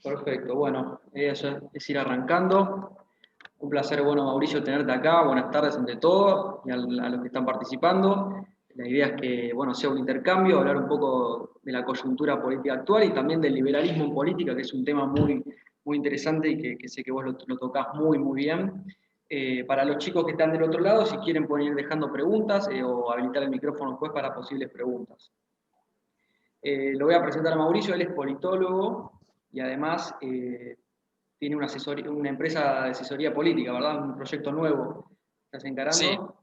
Perfecto, bueno, ya es ir arrancando. Un placer, bueno, Mauricio, tenerte acá. Buenas tardes ante todo y a los que están participando. La idea es que, bueno, sea un intercambio, hablar un poco de la coyuntura política actual y también del liberalismo en política, que es un tema muy interesante y que sé que vos lo tocás muy bien. Para los chicos que están del otro lado, si quieren pueden ir dejando preguntas o habilitar el micrófono después para posibles preguntas. Lo voy a presentar a Mauricio, él es politólogo y además tiene una empresa de asesoría política, ¿verdad? Un proyecto nuevo. ¿Estás Sí, encarando?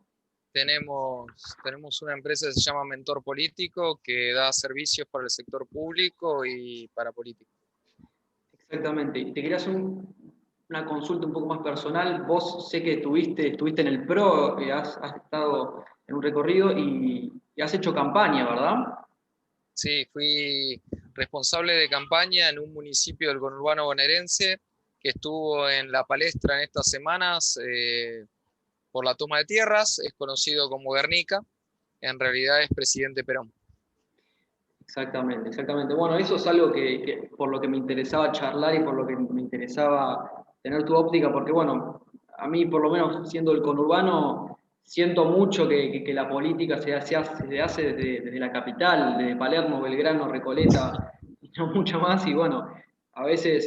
tenemos una empresa que se llama Mentor Político que da servicios para el sector público y para políticos. Exactamente. Y te quería hacer una consulta un poco más personal. Vos sé que estuviste en el PRO, has estado en un recorrido y has hecho campaña, ¿verdad? Sí, fui responsable de campaña en un municipio del conurbano bonaerense que estuvo en la palestra en estas semanas por la toma de tierras, es conocido como Guernica, en realidad es presidente Perón. Exactamente, exactamente. Bueno, eso es algo que por lo que me interesaba charlar y por lo que me interesaba tener tu óptica, porque bueno, a mí por lo menos siendo el conurbano, siento mucho que la política se hace desde la capital, desde Palermo, Belgrano, Recoleta, y no mucho más, y bueno, a veces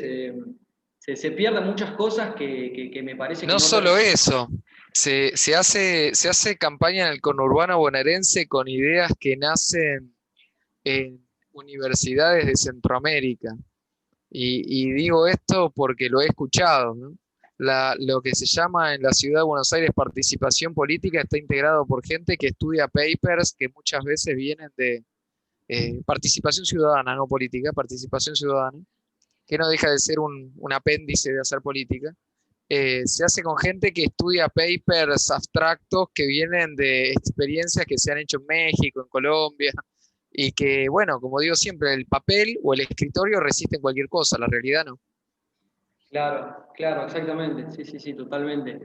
se pierden muchas cosas que me parece que No no... solo eso, se hace campaña en el conurbano bonaerense con ideas que nacen en universidades de Centroamérica. Y digo esto porque lo he escuchado, ¿no? Lo que se llama en la ciudad de Buenos Aires participación política está integrado por gente que estudia papers que muchas veces vienen de participación ciudadana, no política, participación ciudadana, que no deja de ser un apéndice de hacer política. Se hace con gente que estudia papers abstractos que vienen de experiencias que se han hecho en México, en Colombia, y que, bueno, como digo siempre, el papel o el escritorio resisten cualquier cosa, la realidad no. Claro, claro, exactamente. Sí, sí, sí, totalmente.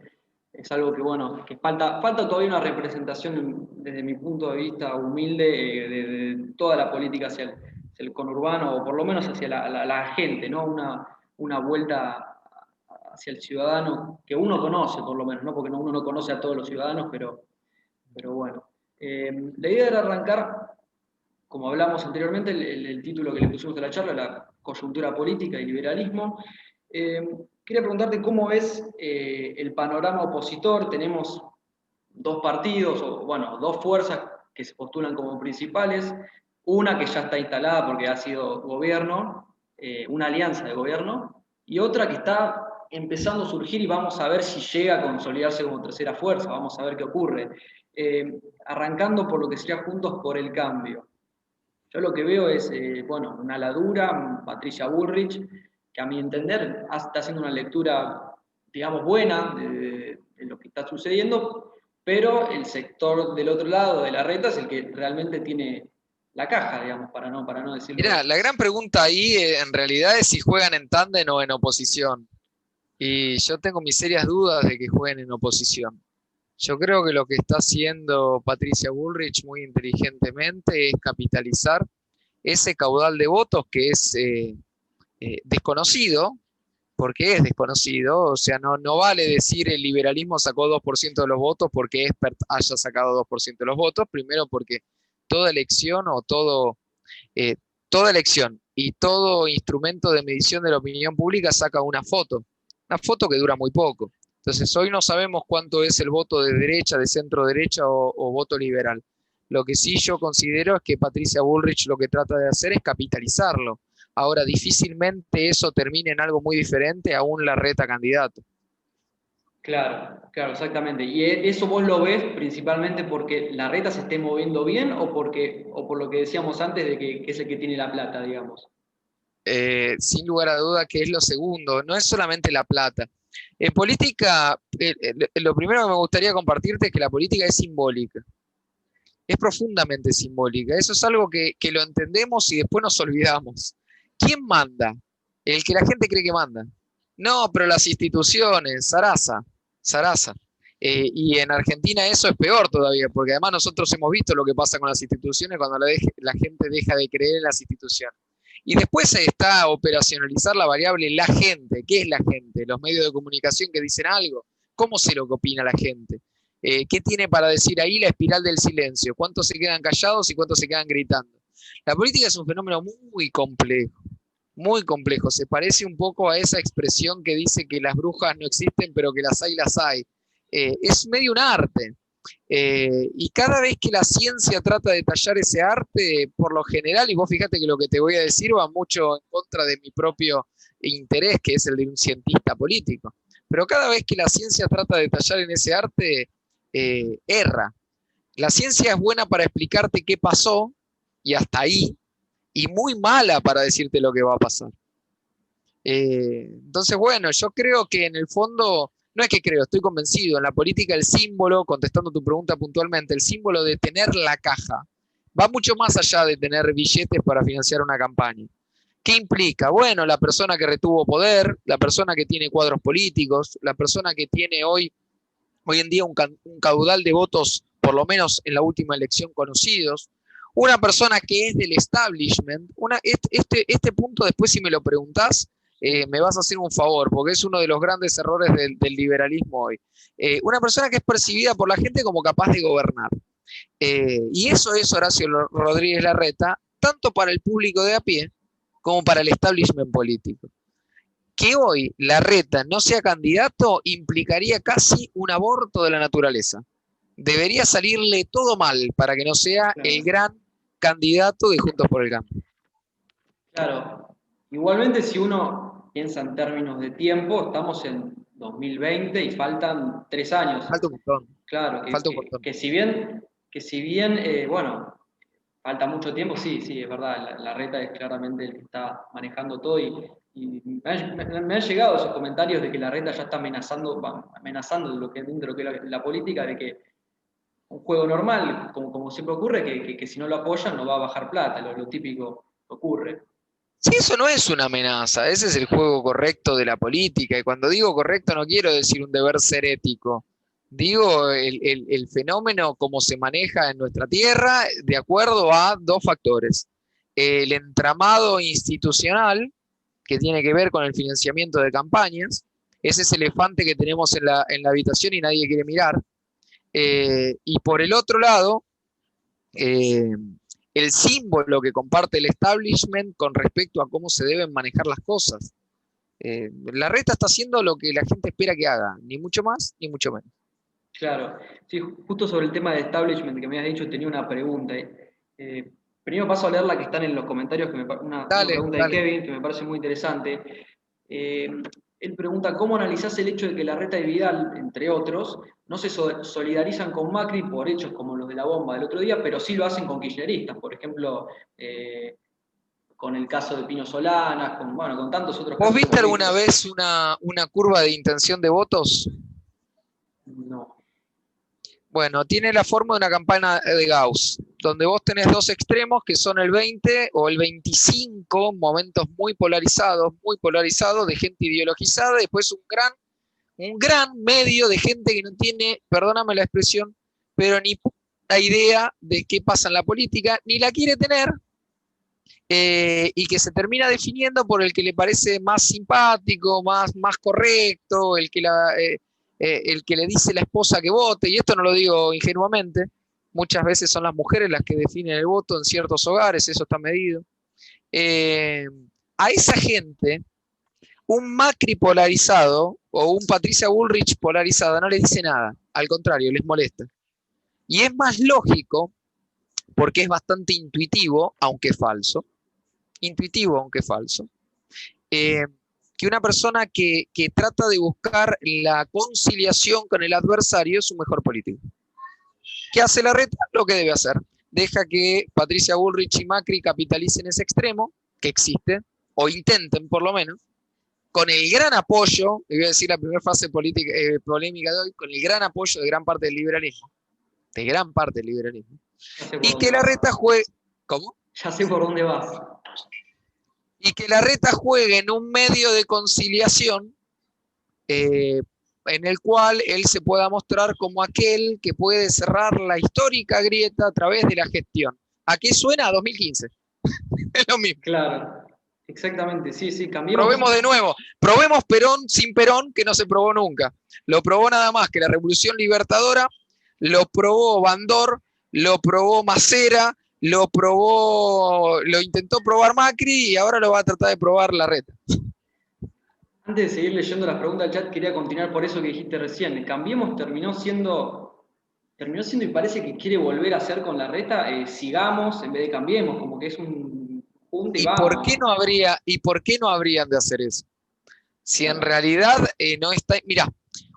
Es algo que, bueno, que falta todavía una representación desde mi punto de vista humilde de toda la política hacia el conurbano, o por lo menos hacia la gente, ¿no? Una vuelta hacia el ciudadano que uno conoce, por lo menos, ¿no? Porque uno no conoce a todos los ciudadanos, pero bueno. La idea era arrancar, como hablamos anteriormente, el título que le pusimos a la charla, la coyuntura política y liberalismo. Eh, Quería preguntarte cómo es el panorama opositor. Tenemos dos partidos, o bueno, dos fuerzas que se postulan como principales. Una que ya está instalada porque ha sido gobierno, una alianza de gobierno, y otra que está empezando a surgir y vamos a ver si llega a consolidarse como tercera fuerza, vamos a ver qué ocurre. Arrancando por lo que sería Juntos por el Cambio. Yo lo que veo es, bueno, una ladura, Patricia Bullrich, que a mi entender está haciendo una lectura, digamos, buena de lo que está sucediendo, pero el sector del otro lado de la reta es el que realmente tiene la caja, digamos, para no Mirá, decirlo. la gran pregunta ahí en realidad es si juegan en tándem o en oposición. Y yo tengo mis serias dudas de que jueguen en oposición. Yo creo que lo que está haciendo Patricia Bullrich muy inteligentemente es capitalizar ese caudal de votos que es desconocido, porque es desconocido, o sea, no vale decir el liberalismo sacó 2% de los votos porque Expert haya sacado 2% de los votos, primero porque toda elección o eh, toda elección y todo instrumento de medición de la opinión pública saca una foto que dura muy poco. Entonces, hoy no sabemos cuánto es el voto de derecha, de centro derecha o voto liberal. Lo que sí yo considero es que Patricia Bullrich lo que trata de hacer es capitalizarlo. Ahora, difícilmente eso termine en algo muy diferente a un Larreta candidato. Claro, claro, exactamente. ¿Y eso vos lo ves principalmente porque la reta se esté moviendo bien o por lo que decíamos antes de que es el que tiene la plata, digamos? Sin lugar a duda que es lo segundo, no es solamente la plata. En política, lo primero que me gustaría compartirte es que la política es simbólica, es profundamente simbólica. Eso es algo que lo entendemos y después nos olvidamos. ¿Quién manda? El que la gente cree que manda. No, pero las instituciones, Sarasa. Y en Argentina eso es peor todavía, porque además nosotros hemos visto lo que pasa con las instituciones cuando la gente deja de creer en las instituciones. Y después está operacionalizar la variable la gente. ¿Qué es la gente? Los medios de comunicación que dicen algo. ¿Cómo sé lo que opina la gente? ¿Qué tiene para decir ahí la espiral del silencio? ¿Cuántos se quedan callados y cuántos se quedan gritando? La política es un fenómeno muy complejo, muy complejo. Se parece un poco a esa expresión que dice que las brujas no existen, pero que las hay, las hay. Es medio un arte. Y cada vez que la ciencia trata de detallar ese arte, por lo general, y vos fíjate que lo que te voy a decir va mucho en contra de mi propio interés, que es el de un cientista político, pero cada vez que la ciencia trata de detallar en ese arte, erra. La ciencia es buena para explicarte qué pasó y hasta ahí, y muy mala para decirte lo que va a pasar. Entonces, bueno, yo creo que en el fondo, no es que creo, estoy convencido, en la política el símbolo, contestando tu pregunta puntualmente, el símbolo de tener la caja va mucho más allá de tener billetes para financiar una campaña. ¿Qué implica? Bueno, la persona que retuvo poder, la persona que tiene cuadros políticos, la persona que tiene hoy en día un caudal de votos, por lo menos en la última elección conocidos, una persona que es del establishment, este punto después si me lo preguntás, me vas a hacer un favor, porque es uno de los grandes errores del liberalismo hoy. Una persona que es percibida por la gente como capaz de gobernar. Y eso es Horacio Rodríguez Larreta, tanto para el público de a pie como para el establishment político. Que hoy Larreta no sea candidato implicaría casi un aborto de la naturaleza. Debería salirle todo mal para que no sea el gran candidato de Juntos por el Cambio. Claro. Igualmente, si uno piensa en términos de tiempo, estamos en 2020 y faltan 3 años. Falta un montón. Claro, Falta un montón. que si bien bueno, falta mucho tiempo, sí, es verdad, la reta es claramente el que está manejando todo y me han llegado esos comentarios de que la reta ya está amenazando de lo que dentro de lo que es la política, de que un juego normal, como siempre ocurre, que si no lo apoyan no va a bajar plata, lo típico que ocurre. Sí, eso no es una amenaza, ese es el juego correcto de la política. Y cuando digo correcto no quiero decir un deber ser ético. Digo el fenómeno como se maneja en nuestra tierra de acuerdo a dos factores. El entramado institucional, que tiene que ver con el financiamiento de campañas, ese es el elefante que tenemos en la habitación y nadie quiere mirar. Y por el otro lado, eh, el símbolo que comparte el establishment con respecto a cómo se deben manejar las cosas. Larreta está haciendo lo que la gente espera que haga, ni mucho más ni mucho menos. Claro, sí, justo sobre el tema de establishment que me has dicho, tenía una pregunta. Primero paso a leer la que están en los comentarios, una pregunta de Kevin que me parece muy interesante. Él pregunta, ¿cómo analizás el hecho de que Larreta y Vidal, entre otros, no se solidarizan con Macri por hechos como los de la bomba del otro día, pero sí lo hacen con kirchneristas? Por ejemplo, con el caso de Pino Solanas, con tantos otros casos. ¿Vos viste alguna vez una curva de intención de votos? No. Bueno, tiene la forma de una campana de Gauss, donde vos tenés dos extremos que son el 20 o el 25, momentos muy polarizados de gente ideologizada, y después un gran medio de gente que no tiene, perdóname la expresión, pero ni puta idea de qué pasa en la política, ni la quiere tener, y que se termina definiendo por el que le parece más simpático, más correcto, el que le dice la esposa que vote, y esto no lo digo ingenuamente, muchas veces son las mujeres las que definen el voto en ciertos hogares, eso está medido. A esa gente, un Macri polarizado o un Patricia Bullrich polarizada no les dice nada, al contrario, les molesta. Y es más lógico, porque es bastante intuitivo, aunque falso, que una persona que trata de buscar la conciliación con el adversario es un mejor político. ¿Qué hace Larreta? Lo que debe hacer. Deja que Patricia Bullrich y Macri capitalicen ese extremo, que existe, o intenten por lo menos, con el gran apoyo, le voy a decir la primera fase política, polémica de hoy, con el gran apoyo de gran parte del liberalismo. Y que Larreta juegue... ¿Cómo? Ya sé por dónde vas. Y que Larreta juegue en un medio de conciliación en el cual él se pueda mostrar como aquel que puede cerrar la histórica grieta a través de la gestión. ¿A qué suena? A 2015. Es lo mismo. Claro. Exactamente, sí, sí, cambiemos. Probemos de nuevo. Probemos Perón sin Perón, que no se probó nunca. Lo probó nada más que la Revolución Libertadora, lo probó Bandor, lo probó Macera, lo intentó probar Macri y ahora lo va a tratar de probar Larreta. Antes de seguir leyendo las preguntas del chat, quería continuar por eso que dijiste recién. Cambiemos terminó siendo y parece que quiere volver a hacer con Larreta, sigamos en vez de cambiemos, como que es un punto y vamos. ¿Y por qué no habrían de hacer eso? Si en Claro, realidad no está... Mira,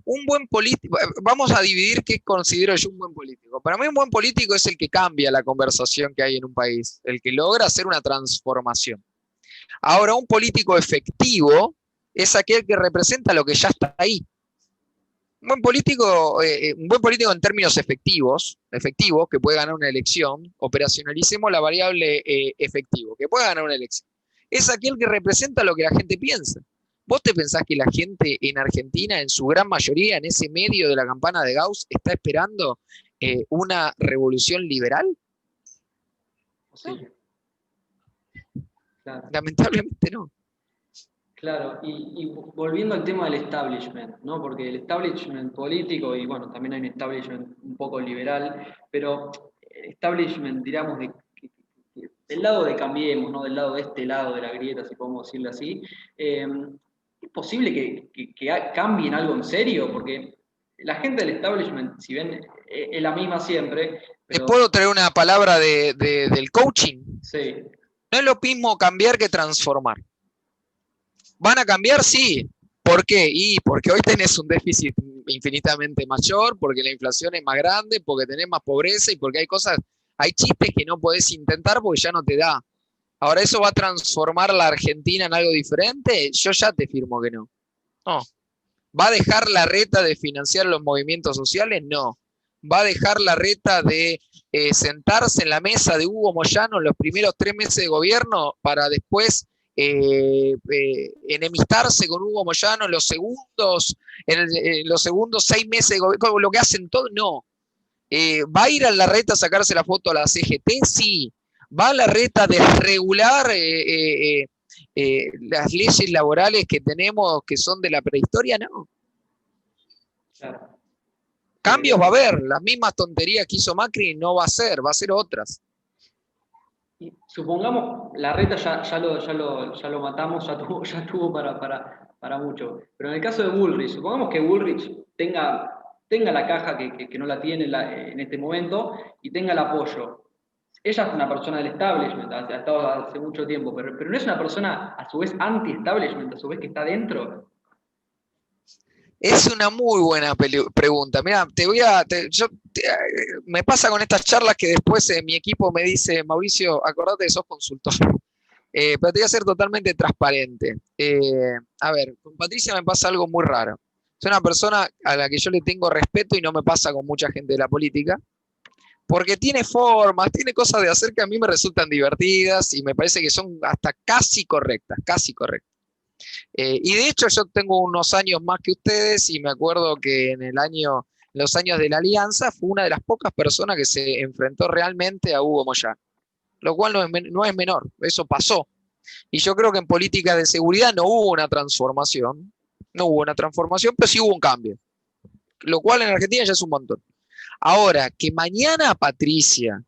un buen político, vamos a dividir qué considero yo un buen político. Para mí un buen político es el que cambia la conversación que hay en un país, el que logra hacer una transformación. Ahora, un político efectivo es aquel que representa lo que ya está ahí. Un buen político en términos efectivos, que puede ganar una elección, operacionalicemos la variable efectivo, que puede ganar una elección. Es aquel que representa lo que la gente piensa. ¿Vos te pensás que la gente en Argentina, en su gran mayoría, en ese medio de la campana de Gauss, está esperando una revolución liberal? No, posible. Claro. lamentablemente no. Claro, y volviendo al tema del establishment, ¿no? Porque el establishment político, y bueno, también hay un establishment un poco liberal, pero el establishment, digamos, del lado de Cambiemos, ¿no? Del lado de este lado de la grieta, si podemos decirlo así, eh, ¿es posible que cambien algo en serio? Porque la gente del establishment, si bien es la misma siempre, Te pero puedo traer una palabra del coaching. sí, No es lo mismo cambiar que transformar. ¿Van a cambiar? Sí. ¿Por qué? Y porque hoy tenés un déficit infinitamente mayor, porque la inflación es más grande, porque tenés más pobreza y porque hay chistes que no podés intentar porque ya no te da. Ahora, ¿eso va a transformar la Argentina en algo diferente? Yo ya te firmo que no. No. ¿Va a dejar la reta de financiar los movimientos sociales? No. ¿Va a dejar la reta de sentarse en la mesa de Hugo Moyano en los primeros 3 meses de gobierno para después enemistarse con Hugo Moyano en los segundos 6 meses de gobierno, lo que hacen todos? No. ¿Va a ir a la reta a sacarse la foto a la CGT? Sí. ¿Va a la reta a desregular las leyes laborales que tenemos que son de la prehistoria? No. claro. Cambios va a haber, las mismas tonterías que hizo Macri no va a ser otras. Y supongamos, la reta ya lo matamos, ya tuvo para mucho. Pero en el caso de Bullrich, supongamos que Bullrich tenga la caja que no la tiene en este momento y tenga el apoyo. Ella es una persona del establishment, ha estado hace mucho tiempo, pero no es una persona a su vez anti-establishment, a su vez que está dentro. Es una muy buena pregunta. Mira, me pasa con estas charlas que después mi equipo me dice, Mauricio, acordate que sos consultor. Pero te voy a ser totalmente transparente. A ver, con Patricia me pasa algo muy raro. Es una persona a la que yo le tengo respeto y no me pasa con mucha gente de la política, porque tiene formas, tiene cosas de hacer que a mí me resultan divertidas y me parece que son hasta casi correctas, casi correctas. Y de hecho yo tengo unos años más que ustedes y me acuerdo que en los años de la Alianza fue una de las pocas personas que se enfrentó realmente a Hugo Moyano, lo cual no es menor, eso pasó. Y yo creo que en política de seguridad no hubo una transformación, pero sí hubo un cambio, lo cual en Argentina ya es un montón. Ahora, que mañana Patricia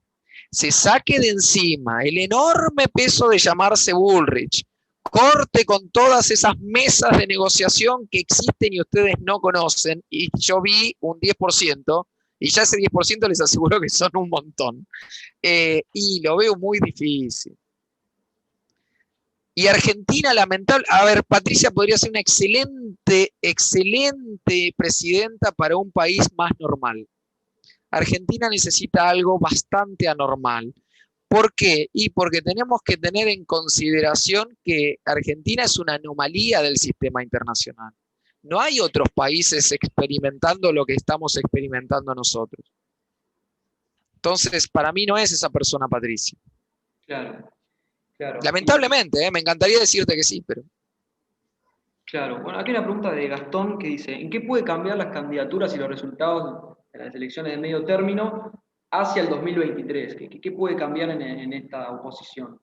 se saque de encima el enorme peso de llamarse Bullrich, corte con todas esas mesas de negociación que existen y ustedes no conocen, y yo vi un 10%, y ya ese 10% les aseguro que son un montón, y lo veo muy difícil. Y Argentina, lamentable, a ver, Patricia podría ser una excelente, excelente presidenta para un país más normal. Argentina necesita algo bastante anormal. ¿Por qué? Y porque tenemos que tener en consideración que Argentina es una anomalía del sistema internacional. No hay otros países experimentando lo que estamos experimentando nosotros. Entonces, para mí no es esa persona, Patricia. Claro, claro. Lamentablemente, me encantaría decirte que sí, pero Claro, bueno, aquí hay una pregunta de Gastón que dice, ¿en qué puede cambiar las candidaturas y los resultados de las elecciones de medio término hacia el 2023? ¿Qué puede cambiar en esta oposición?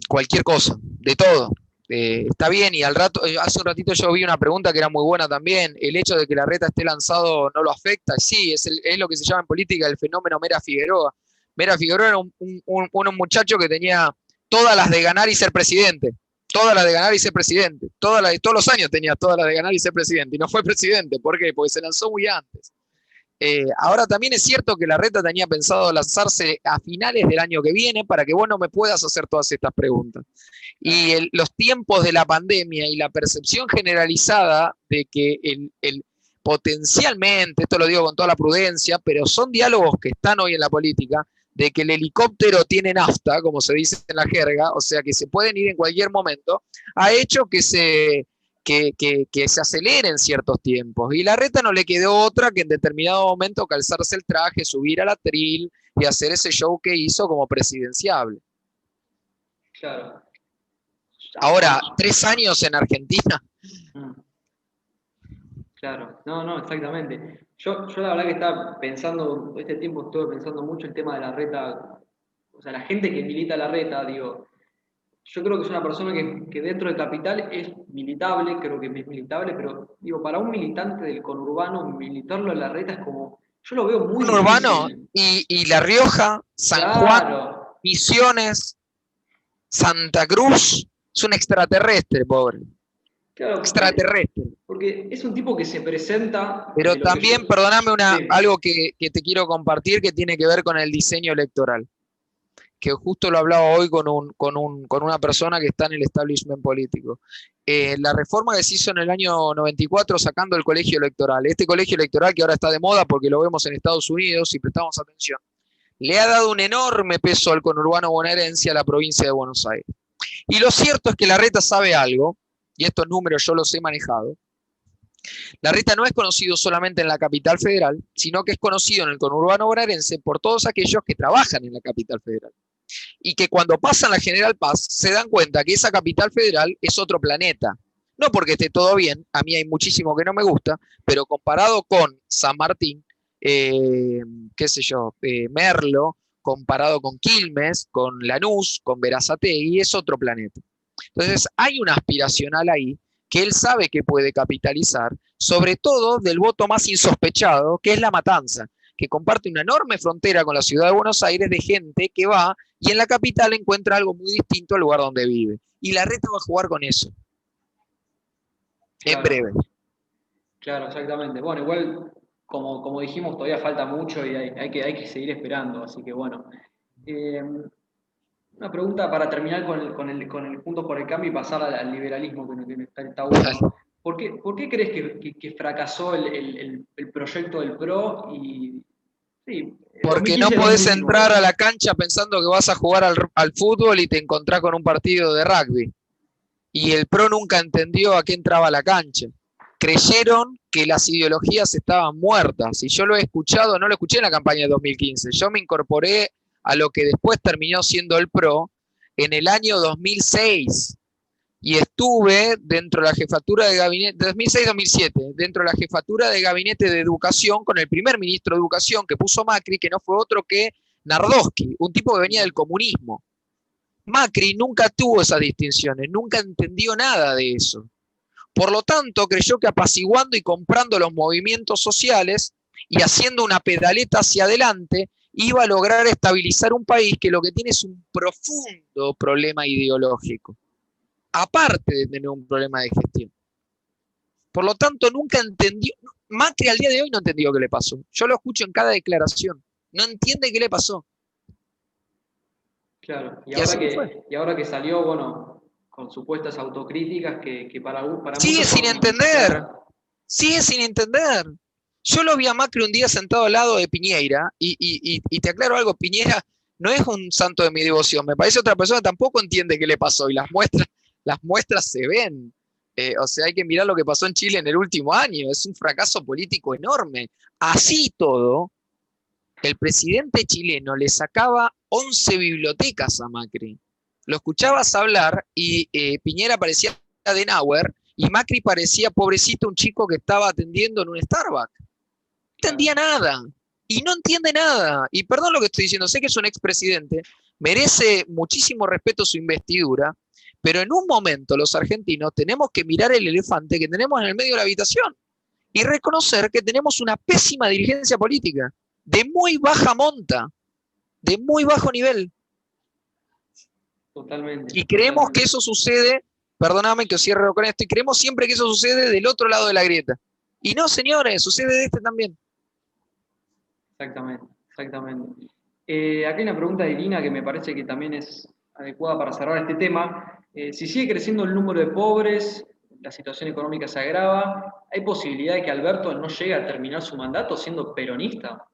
cualquier cosa, de todo. Está bien, y hace un ratito yo vi una pregunta que era muy buena también. ¿El hecho de que Larreta esté lanzado no lo afecta? Sí, es lo que se llama en política el fenómeno Mera Figueroa. Mera Figueroa era un muchacho que tenía todas las de ganar y ser presidente. Todas las de ganar y ser presidente. Todos los años tenía todas las de ganar y ser presidente. Y no fue presidente. ¿Por qué? Porque se lanzó muy antes. Ahora también es cierto que Larreta tenía pensado lanzarse a finales del año que viene para que vos no me puedas hacer todas estas preguntas. Y los tiempos de la pandemia y la percepción generalizada de que potencialmente, esto lo digo con toda la prudencia, pero son diálogos que están hoy en la política, de que el helicóptero tiene nafta, como se dice en la jerga, o sea que se pueden ir en cualquier momento, ha hecho que se aceleren ciertos tiempos. Y Larreta no le quedó otra que en determinado momento calzarse el traje, subir al atril y hacer ese show que hizo como presidenciable. Claro. Ahora, 3 años en Argentina. Claro, no, exactamente. Yo la verdad que estaba pensando, este tiempo estuve pensando mucho el tema de Larreta, o sea, la gente que milita Larreta, digo, yo creo que es una persona que dentro del capital es militable, creo que es militable, pero digo, para un militante del conurbano, militarlo en Larreta es como, yo lo veo muy Urbano difícil. y La Rioja, San Juan, Misiones, Santa Cruz, es un extraterrestre, pobre. Claro, extraterrestre. Porque es un tipo que se presenta. Pero también, perdóname, algo que te quiero compartir que tiene que ver con el diseño electoral. Que justo lo hablaba hoy con una persona que está en el establishment político. La reforma que se hizo en el año 94 sacando el colegio electoral, este colegio electoral que ahora está de moda porque lo vemos en Estados Unidos, si prestamos atención, le ha dado un enorme peso al conurbano bonaerense a la provincia de Buenos Aires. Y lo cierto es que Larreta sabe algo, y estos números yo los he manejado. Larreta no es conocido solamente en la capital federal, sino que es conocido en el conurbano bonaerense por todos aquellos que trabajan en la capital federal. Y que cuando pasan la General Paz se dan cuenta que esa capital federal es otro planeta. No porque esté todo bien, a mí hay muchísimo que no me gusta, pero comparado con San Martín, qué sé yo, Merlo, comparado con Quilmes, con Lanús, con Berazategui, es otro planeta. Entonces hay una aspiracional ahí que él sabe que puede capitalizar, sobre todo del voto más insospechado, que es La Matanza, que comparte una enorme frontera con la ciudad de Buenos Aires de gente que va y en la capital encuentra algo muy distinto al lugar donde vive. Y Larreta va a jugar con eso. Claro. En breve. Claro, exactamente. Bueno, igual, como dijimos, todavía falta mucho y hay que seguir esperando, así que bueno. Una pregunta para terminar con el Juntos por el Cambio y pasar al liberalismo, que está bueno. ¿Por qué crees que fracasó el proyecto del PRO? Sí, porque no podés entrar a la cancha pensando que vas a jugar al fútbol y te encontrás con un partido de rugby. Y el PRO nunca entendió a qué entraba a la cancha. Creyeron que las ideologías estaban muertas. Y yo lo he escuchado, no lo escuché en la campaña de 2015. Yo me incorporé a lo que después terminó siendo el PRO en el año 2006. Y estuve dentro de la jefatura de gabinete, 2006-2007, dentro de la jefatura de gabinete de educación con el primer ministro de educación que puso Macri, que no fue otro que Nardowski, un tipo que venía del comunismo. Macri nunca tuvo esas distinciones, nunca entendió nada de eso. Por lo tanto, creyó que apaciguando y comprando los movimientos sociales y haciendo una pedaleta hacia adelante, iba a lograr estabilizar un país que lo que tiene es un profundo problema ideológico, aparte de tener un problema de gestión. Por lo tanto, nunca entendió, Macri al día de hoy no entendió qué le pasó. Yo lo escucho en cada declaración. No entiende qué le pasó. Claro, y ahora que salió, bueno, con supuestas autocríticas que para sigue sin entender, claro. Sigue sin entender. Yo lo vi a Macri un día sentado al lado de Piñera, y te aclaro algo, Piñera no es un santo de mi devoción, me parece otra persona, tampoco entiende qué le pasó, y las muestras se ven. O sea, hay que mirar lo que pasó en Chile en el último año, es un fracaso político enorme. Así todo, el presidente chileno le sacaba 11 bibliotecas a Macri. Lo escuchabas hablar y Piñera parecía Adenauer y Macri parecía, pobrecito, un chico que estaba atendiendo en un Starbucks. No entendía nada y no entiende nada. Y perdón lo que estoy diciendo, sé que es un expresidente, merece muchísimo respeto su investidura, pero en un momento los argentinos tenemos que mirar el elefante que tenemos en el medio de la habitación y reconocer que tenemos una pésima dirigencia política, de muy baja monta, de muy bajo nivel. Totalmente, Y creemos que totalmente. eso sucede, perdóname que os cierro con esto, y creemos siempre que eso sucede del otro lado de la grieta. Y no, señores, sucede de este también. Exactamente, exactamente. Acá hay una pregunta de Irina que me parece que también es adecuada para cerrar este tema. Si sigue creciendo el número de pobres, la situación económica se agrava, ¿hay posibilidad de que Alberto no llegue a terminar su mandato siendo peronista?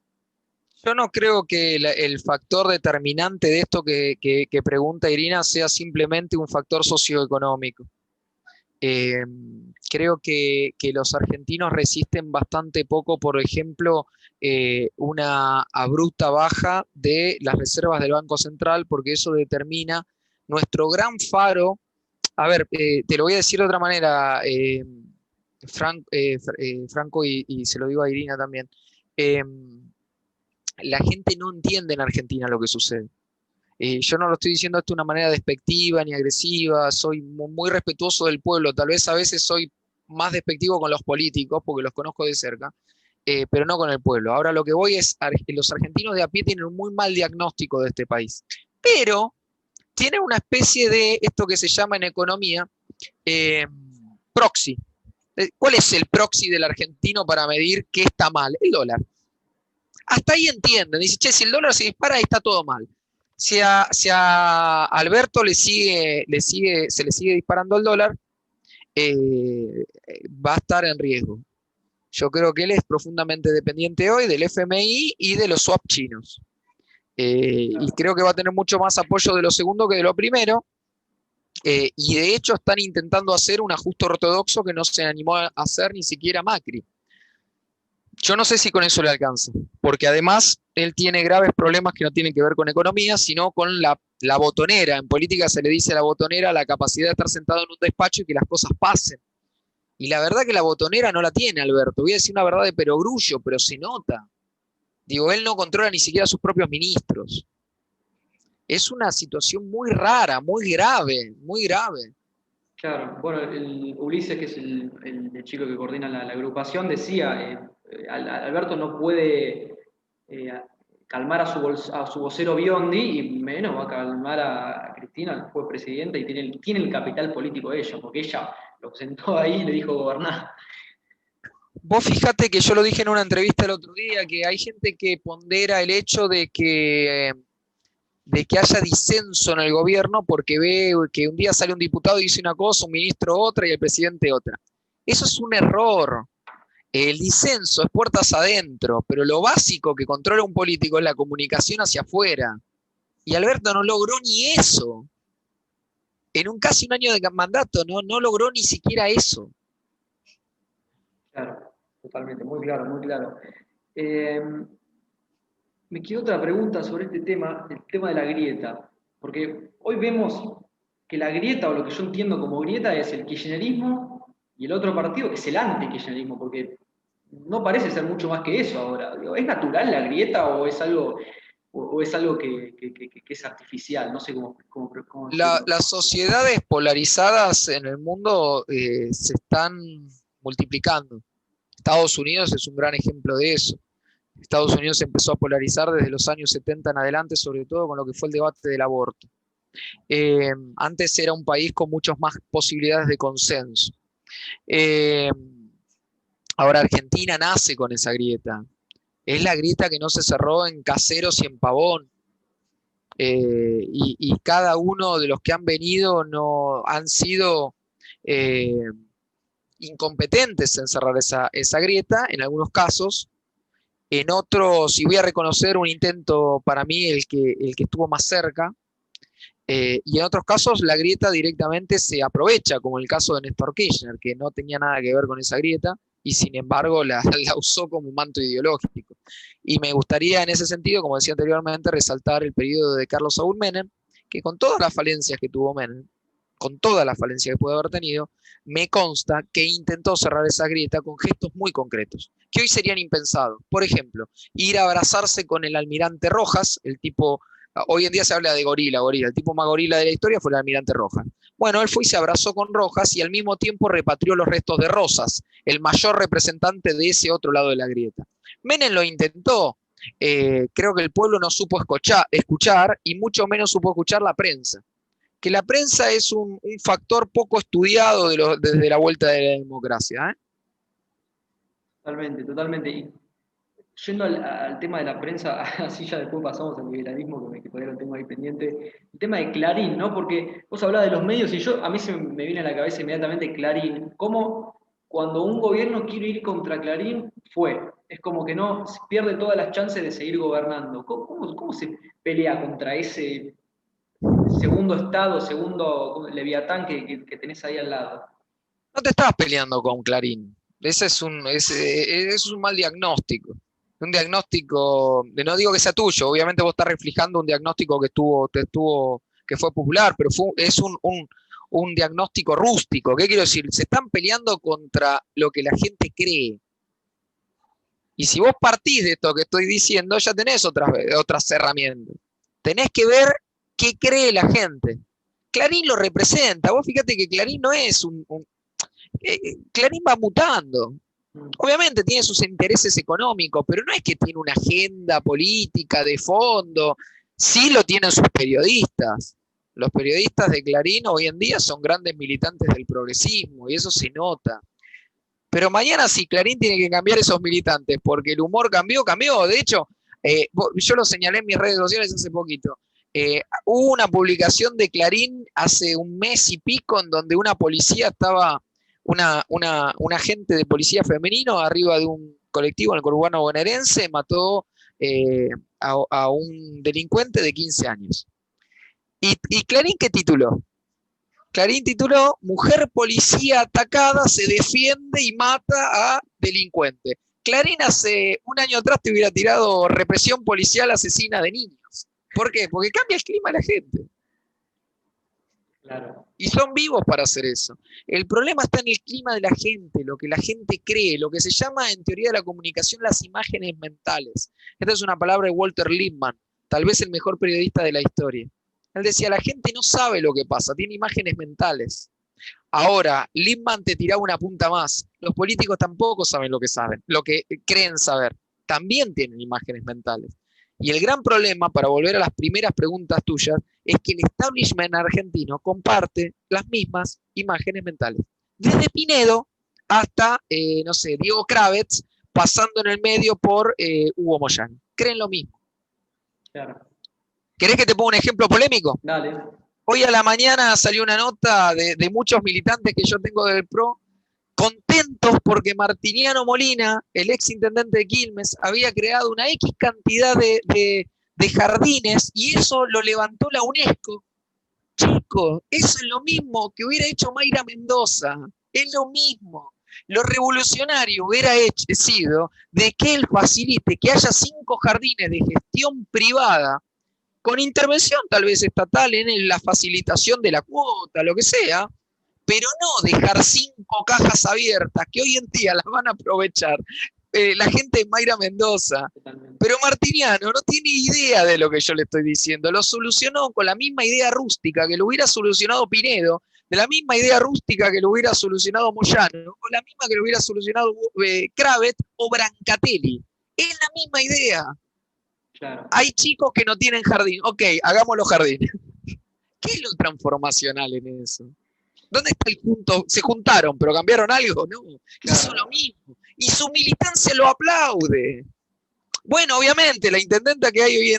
Yo no creo que el factor determinante de esto que pregunta Irina sea simplemente un factor socioeconómico. Eh, Creo que los argentinos resisten bastante poco, por ejemplo, una abrupta baja de las reservas del Banco Central, porque eso determina nuestro gran faro. A ver, te lo voy a decir de otra manera, Franco, y se lo digo a Irina también. Eh, la gente no entiende en Argentina lo que sucede. Yo no lo estoy diciendo esto de una manera despectiva ni agresiva, soy muy respetuoso del pueblo, tal vez a veces soy más despectivo con los políticos porque los conozco de cerca, pero no con el pueblo. Ahora lo que voy es, los argentinos de a pie tienen un muy mal diagnóstico de este país, pero tienen una especie de esto que se llama en economía eh, proxy. ¿Cuál es el proxy del argentino para medir qué está mal? El dólar. Hasta ahí entienden. Dice, che, si el dólar se dispara, ahí está todo mal. Si a Alberto se le sigue disparando el dólar, va a estar en riesgo. Yo creo que él es profundamente dependiente hoy del FMI y de los swap chinos. Y creo que va a tener mucho más apoyo de lo segundo que de lo primero. Y de hecho están intentando hacer un ajuste ortodoxo que no se animó a hacer ni siquiera Macri. Yo no sé si con eso le alcanza, porque además él tiene graves problemas que no tienen que ver con economía, sino con la botonera. En política se le dice a la botonera la capacidad de estar sentado en un despacho y que las cosas pasen. Y la verdad que la botonera no la tiene Alberto. Voy a decir una verdad de perogrullo, pero se nota. Digo, él no controla ni siquiera a sus propios ministros. Es una situación muy rara, muy grave, muy grave. Claro, bueno, Ulises, que es el chico que coordina la agrupación, decía, Alberto no puede eh, calmar a su vocero Biondi y menos va a calmar a Cristina, que fue presidenta y tiene el capital político de ella, porque ella lo sentó ahí y le dijo gobernar. Vos fíjate que yo lo dije en una entrevista el otro día, que hay gente que pondera el hecho de que haya disenso en el gobierno porque ve que un día sale un diputado y dice una cosa, un ministro otra y el presidente otra. Eso es un error. El disenso es puertas adentro, pero lo básico que controla un político es la comunicación hacia afuera. Y Alberto no logró ni eso. En un casi un año de mandato no logró ni siquiera eso. Claro, totalmente, muy claro, muy claro. Eh, Me quedó otra pregunta sobre este tema, el tema de la grieta, porque hoy vemos que la grieta, o lo que yo entiendo como grieta, es el kirchnerismo y el otro partido que es el anti-kirchnerismo, porque no parece ser mucho más que eso ahora. Digo, ¿es natural la grieta o es algo que es artificial? No sé cómo decirlo. Las sociedades polarizadas en el mundo se están multiplicando. Estados Unidos es un gran ejemplo de eso. Estados Unidos empezó a polarizar desde los años 70 en adelante, sobre todo con lo que fue el debate del aborto. Antes era un país con muchas más posibilidades de consenso. Eh, Ahora Argentina nace con esa grieta. Es la grieta que no se cerró en Caseros y en Pavón. Y cada uno de los que han venido no han sido eh, incompetentes en cerrar esa grieta, en algunos casos. En otros, y voy a reconocer un intento para mí el que estuvo más cerca, y en otros casos la grieta directamente se aprovecha, como el caso de Néstor Kirchner, que no tenía nada que ver con esa grieta y sin embargo la usó como un manto ideológico. Y me gustaría en ese sentido, como decía anteriormente, resaltar el periodo de Carlos Saúl Menem, que con todas las falencias que tuvo Menem, con todas las falencias que puede haber tenido, me consta que intentó cerrar esa grieta con gestos muy concretos, que hoy serían impensados. Por ejemplo, ir a abrazarse con el almirante Rojas, el tipo Hoy en día se habla de gorila, gorila. El tipo más gorila de la historia fue el almirante Rojas. Bueno, él fue y se abrazó con Rojas y al mismo tiempo repatrió los restos de Rosas, el mayor representante de ese otro lado de la grieta. Menem lo intentó. Creo que el pueblo no supo escuchar y mucho menos supo escuchar la prensa. Que la prensa es un factor poco estudiado desde la vuelta de la democracia. Totalmente, totalmente. Y yendo al tema de la prensa, así ya después pasamos al liberalismo, que todavía lo tengo ahí pendiente. El tema de Clarín, ¿no? Porque vos hablabas de los medios y a mí se me viene a la cabeza inmediatamente Clarín. ¿Cómo cuando un gobierno quiere ir contra Clarín, fue? Es como que no pierde todas las chances de seguir gobernando. ¿Cómo se pelea contra ese segundo estado, segundo leviatán que tenés ahí al lado? No te estabas peleando con Clarín. Ese es un mal diagnóstico. Un diagnóstico, no digo que sea tuyo, obviamente vos estás reflejando un diagnóstico que fue popular, pero es un diagnóstico rústico. ¿Qué quiero decir? Se están peleando contra lo que la gente cree. Y si vos partís de esto que estoy diciendo, ya tenés otras herramientas. Tenés que ver qué cree la gente. Clarín lo representa. Vos fíjate que Clarín no es Clarín va mutando. Obviamente tiene sus intereses económicos, pero no es que tiene una agenda política de fondo. Sí lo tienen sus periodistas. Los periodistas de Clarín hoy en día son grandes militantes del progresismo y eso se nota. Pero mañana sí, Clarín tiene que cambiar esos militantes porque el humor cambió, cambió. De hecho, yo lo señalé en mis redes sociales hace poquito. Hubo una publicación de Clarín hace un mes y pico en donde una policía estaba, un agente de policía femenino arriba de un colectivo en el conurbano bonaerense mató a un delincuente de 15 años. ¿Y Clarín qué tituló? Clarín tituló Mujer policía atacada se defiende y mata a delincuente. Clarín hace un año atrás te hubiera tirado represión policial asesina de niños. ¿Por qué? Porque cambia el clima a la gente. Claro. Y son vivos para hacer eso. El problema está en el clima de la gente, lo que la gente cree, lo que se llama en teoría de la comunicación las imágenes mentales. Esta es una palabra de Walter Lippmann, tal vez el mejor periodista de la historia. Él decía, la gente no sabe lo que pasa, tiene imágenes mentales. Ahora, Lippmann te tiraba una punta más. Los políticos tampoco saben lo que saben, lo que creen saber. También tienen imágenes mentales. Y el gran problema, para volver a las primeras preguntas tuyas, es que el establishment argentino comparte las mismas imágenes mentales. Desde Pinedo hasta, no sé, Diego Kravetz, pasando en el medio por Hugo Moyano. Creen lo mismo. Claro. ¿Querés que te ponga un ejemplo polémico? Dale. Hoy a la mañana salió una nota de muchos militantes que yo tengo del PRO, contentos porque Martiniano Molina, el ex intendente de Quilmes, había creado una X cantidad de jardines y eso lo levantó la UNESCO. Chicos, eso es lo mismo que hubiera hecho Mayra Mendoza, es lo mismo. Lo revolucionario hubiera sido de que él facilite que haya 5 jardines de gestión privada con intervención tal vez estatal en la facilitación de la cuota, lo que sea, pero no dejar 5 cajas abiertas que hoy en día las van a aprovechar la gente de Mayra Mendoza. Totalmente. Pero Martiniano no tiene idea de lo que yo le estoy diciendo. Lo solucionó con la misma idea rústica que lo hubiera solucionado Pinedo, de la misma idea rústica que lo hubiera solucionado Moyano, o la misma que lo hubiera solucionado Kravet o Brancatelli. Es la misma idea. Claro. Hay chicos que no tienen jardín. Ok, hagamos los jardines. ¿Qué es lo transformacional en eso? ¿Dónde está el junto? Se juntaron, pero cambiaron algo, ¿no? Claro. Hizo lo mismo. Y su militancia lo aplaude. Bueno, obviamente, la intendenta que hay hoy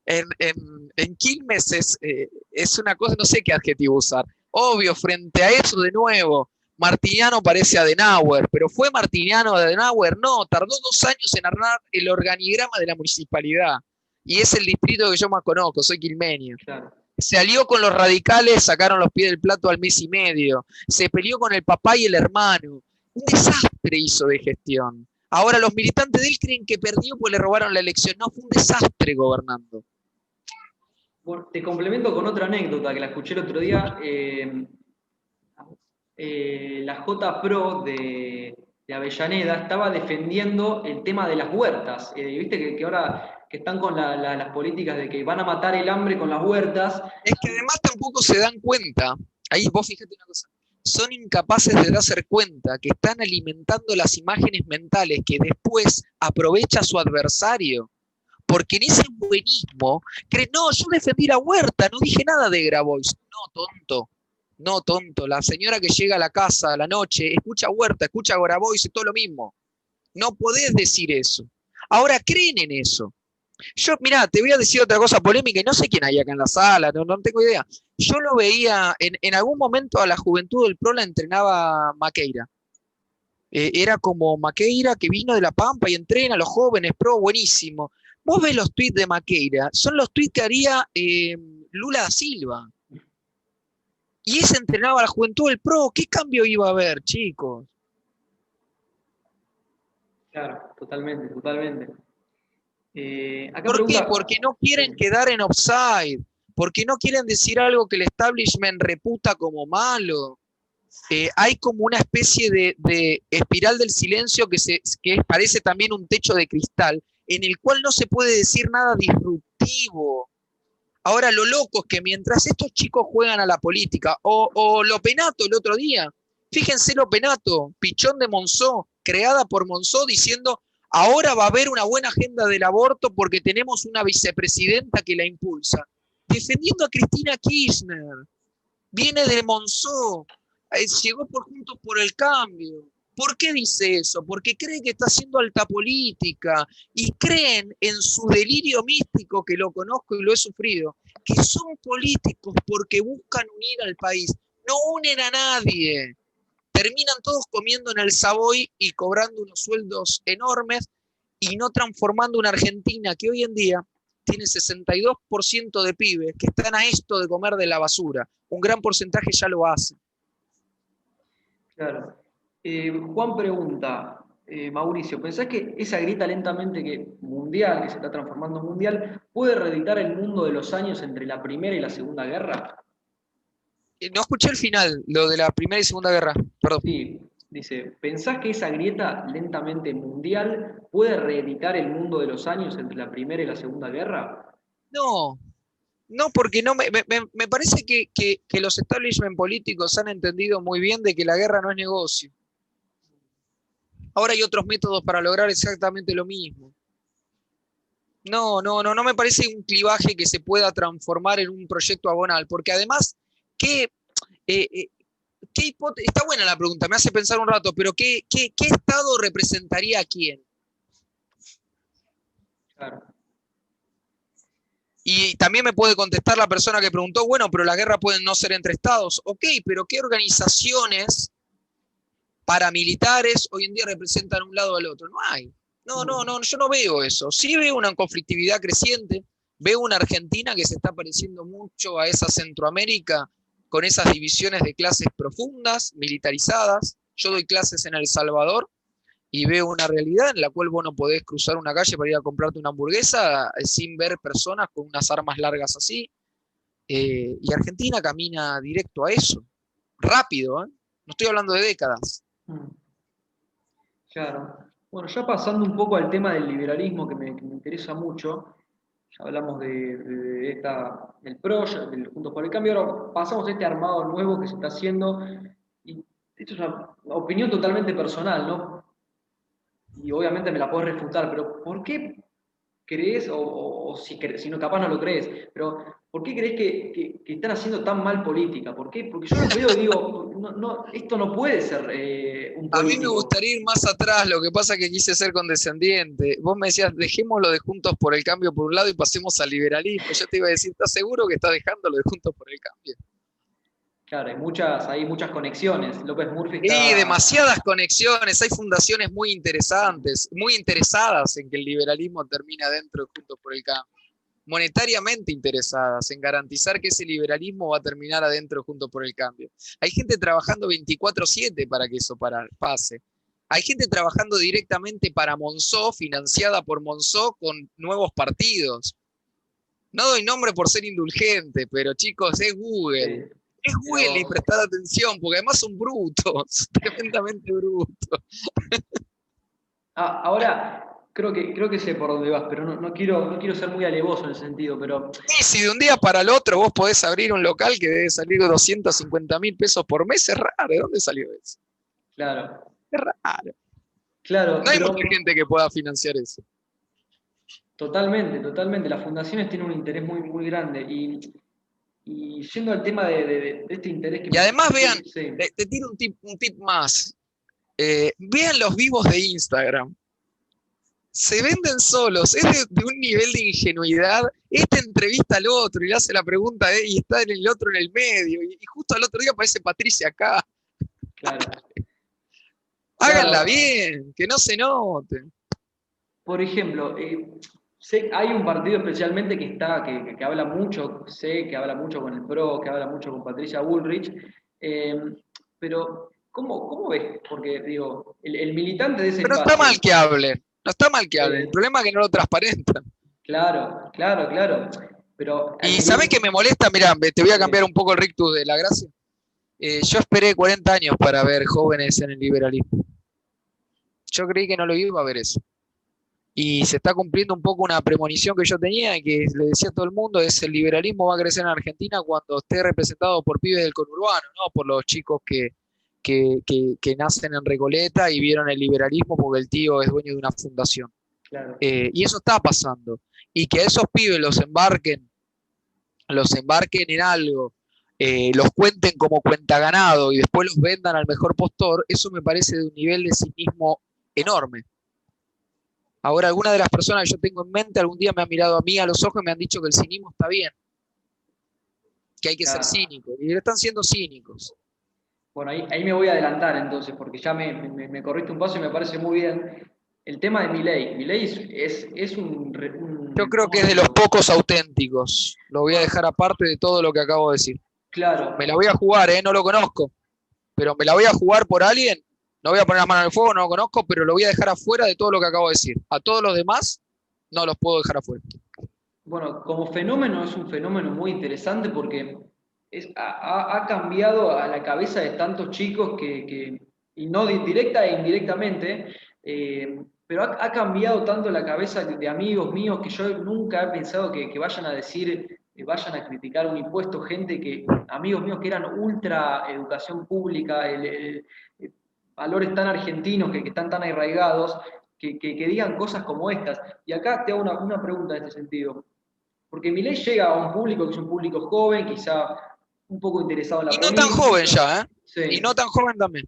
en Quilmes es una cosa, no sé qué adjetivo usar. Obvio, frente a eso, de nuevo, Martiniano parece Adenauer, pero ¿fue Martiniano de Adenauer? No, tardó 2 años en armar el organigrama de la municipalidad. Y es el distrito que yo más conozco, soy quilmeño. Claro. Se alió con los radicales, sacaron los pies del plato al mes y medio. Se peleó con el papá y el hermano. Un desastre hizo de gestión. Ahora los militantes de él creen que perdió porque le robaron la elección. No, fue un desastre gobernando. Bueno, te complemento con otra anécdota que la escuché el otro día. La J Pro de Avellaneda estaba defendiendo el tema de las huertas. Viste que ahora que están con las políticas de que van a matar el hambre con las huertas. Es que además tampoco se dan cuenta, ahí vos fíjate una cosa, son incapaces de darse cuenta que están alimentando las imágenes mentales que después aprovecha su adversario. Porque en ese buenismo, creen, no, yo defendí la huerta, no dije nada de Grabois. No, tonto. La señora que llega a la casa a la noche, escucha huerta, escucha Grabois, es todo lo mismo. No podés decir eso. Ahora creen en eso. Yo, mirá, te voy a decir otra cosa polémica y no sé quién hay acá en la sala, no tengo idea. Yo lo veía, en algún momento a la juventud del PRO la entrenaba Maqueira. Era como Maqueira que vino de La Pampa y entrena a los jóvenes, PRO, buenísimo. Vos ves los tweets de Maqueira, son los tweets que haría Lula da Silva. Y ese entrenaba a la juventud del PRO. ¿Qué cambio iba a haber, chicos? Claro, totalmente. Acá ¿Por qué? pregunta. Porque no quieren quedar en offside, porque no quieren decir algo que el establishment reputa como malo. Hay como una especie de espiral del silencio que parece también un techo de cristal, en el cual no se puede decir nada disruptivo. Ahora, lo loco es que mientras estos chicos juegan a la política, o Lopenato el otro día, fíjense Lopenato, pichón de Monzó, creada por Monzó, diciendo, ahora va a haber una buena agenda del aborto porque tenemos una vicepresidenta que la impulsa. Defendiendo a Cristina Kirchner. Viene de Monzó, llegó por Juntos por el Cambio. ¿Por qué dice eso? Porque cree que está haciendo alta política y creen en su delirio místico, que lo conozco y lo he sufrido, que son políticos porque buscan unir al país. No unen a nadie. Terminan todos comiendo en el Savoy y cobrando unos sueldos enormes y no transformando una Argentina que hoy en día tiene 62% de pibes que están a esto de comer de la basura. Un gran porcentaje ya lo hace. Claro. Juan pregunta, Mauricio, ¿pensás que esa grieta lentamente mundial, que se está transformando en mundial, puede reeditar el mundo de los años entre la Primera y la Segunda Guerra? No escuché el final, lo de la Primera y Segunda Guerra, perdón. Sí, dice, ¿pensás que esa grieta lentamente mundial puede reeditar el mundo de los años entre la Primera y la Segunda Guerra? No, porque no me parece que los establishment políticos han entendido muy bien de que la guerra no es negocio. Ahora hay otros métodos para lograr exactamente lo mismo. No me parece un clivaje que se pueda transformar en un proyecto agonal, porque además, está buena la pregunta, me hace pensar un rato, pero ¿qué Estado representaría a quién? Claro. Y también me puede contestar la persona que preguntó, bueno, pero la guerra puede no ser entre estados. Ok, pero ¿qué organizaciones paramilitares hoy en día representan un lado al otro? No hay. No, yo no veo eso. Sí veo una conflictividad creciente, veo una Argentina que se está pareciendo mucho a esa Centroamérica con esas divisiones de clases profundas, militarizadas. Yo doy clases en El Salvador y veo una realidad en la cual vos no podés cruzar una calle para ir a comprarte una hamburguesa sin ver personas con unas armas largas así. Y Argentina camina directo a eso. Rápido, ¿eh? No estoy hablando de décadas. Claro. Bueno, ya pasando un poco al tema del liberalismo que me interesa mucho, ya hablamos del PRO, del Juntos por el Cambio, ahora pasamos a este armado nuevo que se está haciendo, y esto es una opinión totalmente personal, ¿no? Y obviamente me la puedes refutar, pero ¿por qué crees, o si no, capaz no lo crees, pero ¿por qué crees que están haciendo tan mal política? ¿Por qué? Porque yo los veo y digo, esto no puede ser un A mí me político. gustaría ir más atrás, lo que pasa es que quise ser condescendiente. Vos me decías, dejémoslo de Juntos por el Cambio por un lado y pasemos al liberalismo. Yo te iba a decir, ¿estás seguro que estás dejando lo de Juntos por el Cambio? Claro, hay muchas conexiones. López Murphy Y está. demasiadas conexiones, hay fundaciones muy interesantes, muy interesadas en que el liberalismo termine adentro de Juntos por el Cambio. Monetariamente interesadas en garantizar que ese liberalismo va a terminar adentro Juntos por el Cambio. Hay gente trabajando 24/7 para que eso pase. Hay gente trabajando directamente para Monzó, financiada por Monzó con nuevos partidos. No doy nombre por ser indulgente, pero chicos, es Google. Sí, Es Google y pero, prestar atención, porque además son brutos, tremendamente brutos. ahora, creo que sé por dónde vas, pero no quiero ser muy alevoso en ese sentido, pero Y si de un día para el otro vos podés abrir un local que debe salir 250.000 pesos por mes, es raro. ¿De dónde salió eso? claro, Es raro. claro, No hay mucha pero gente que pueda financiar eso. totalmente, totalmente. Las fundaciones tienen un interés muy, muy grande. Y yendo al tema de este interés que Y me... además vean, Sí, te tiro un tip más. Vean los vivos de Instagram. Se venden solos, es de un nivel de ingenuidad. Esta entrevista al otro y le hace la pregunta y está en el otro en el medio. Y justo al otro día aparece Patricia acá. claro, Háganla claro. bien, que no se note. Por ejemplo, hay un partido especialmente que habla mucho, sé que habla mucho con el PRO, que habla mucho con Patricia Bullrich, eh, pero ¿cómo ves? Porque digo, el militante de ese Pero no está espacio, mal que hablen, no está mal que hablen. El eh, problema es que no lo transparentan. claro, claro, claro, pero al Y ¿sabés qué militante, me molesta? Mirá, te voy a cambiar un poco el rictus de la gracia. Yo esperé 40 años para ver jóvenes en el liberalismo. Yo creí que no lo iba a ver eso. Y se está cumpliendo un poco una premonición que yo tenía y que le decía a todo el mundo, es el liberalismo va a crecer en Argentina cuando esté representado por pibes del conurbano, no por los chicos que nacen en Recoleta y vieron el liberalismo porque el tío es dueño de una fundación. claro, Y eso está pasando. Y que a esos pibes los embarquen en algo, los cuenten como cuentaganado y después los vendan al mejor postor, eso me parece de un nivel de cinismo enorme. Ahora, algunas de las personas que yo tengo en mente algún día me han mirado a mí a los ojos y me han dicho que el cinismo está bien, que hay que ser claro. cínico, y están siendo cínicos. Bueno, ahí me voy a adelantar entonces, porque ya me corriste un paso y me parece muy bien. El tema de Milei. Milei es Yo creo ¿cómo que es de decirlo? los pocos auténticos. Lo voy a Bueno, dejar aparte de todo lo que acabo de decir. Me la claro, voy a jugar, no lo conozco, pero me la voy a jugar por alguien. No voy a poner las manos en el fuego, no lo conozco, pero lo voy a dejar afuera de todo lo que acabo de decir. A todos los demás no los puedo dejar afuera. bueno, como fenómeno es un fenómeno muy interesante porque ha cambiado a la cabeza de tantos chicos y no directa e indirectamente, pero ha cambiado tanto la cabeza de amigos míos que yo nunca he pensado que vayan a decir, vayan a criticar un impuesto, gente amigos míos que eran ultra educación pública, valores tan argentinos que están tan arraigados, que digan cosas como estas. Y acá te hago una pregunta en este sentido. Porque Milei llega a un público que es un público joven, quizá un poco interesado en la Y no tan joven política. ya, ¿eh? Y Sí. no tan joven también.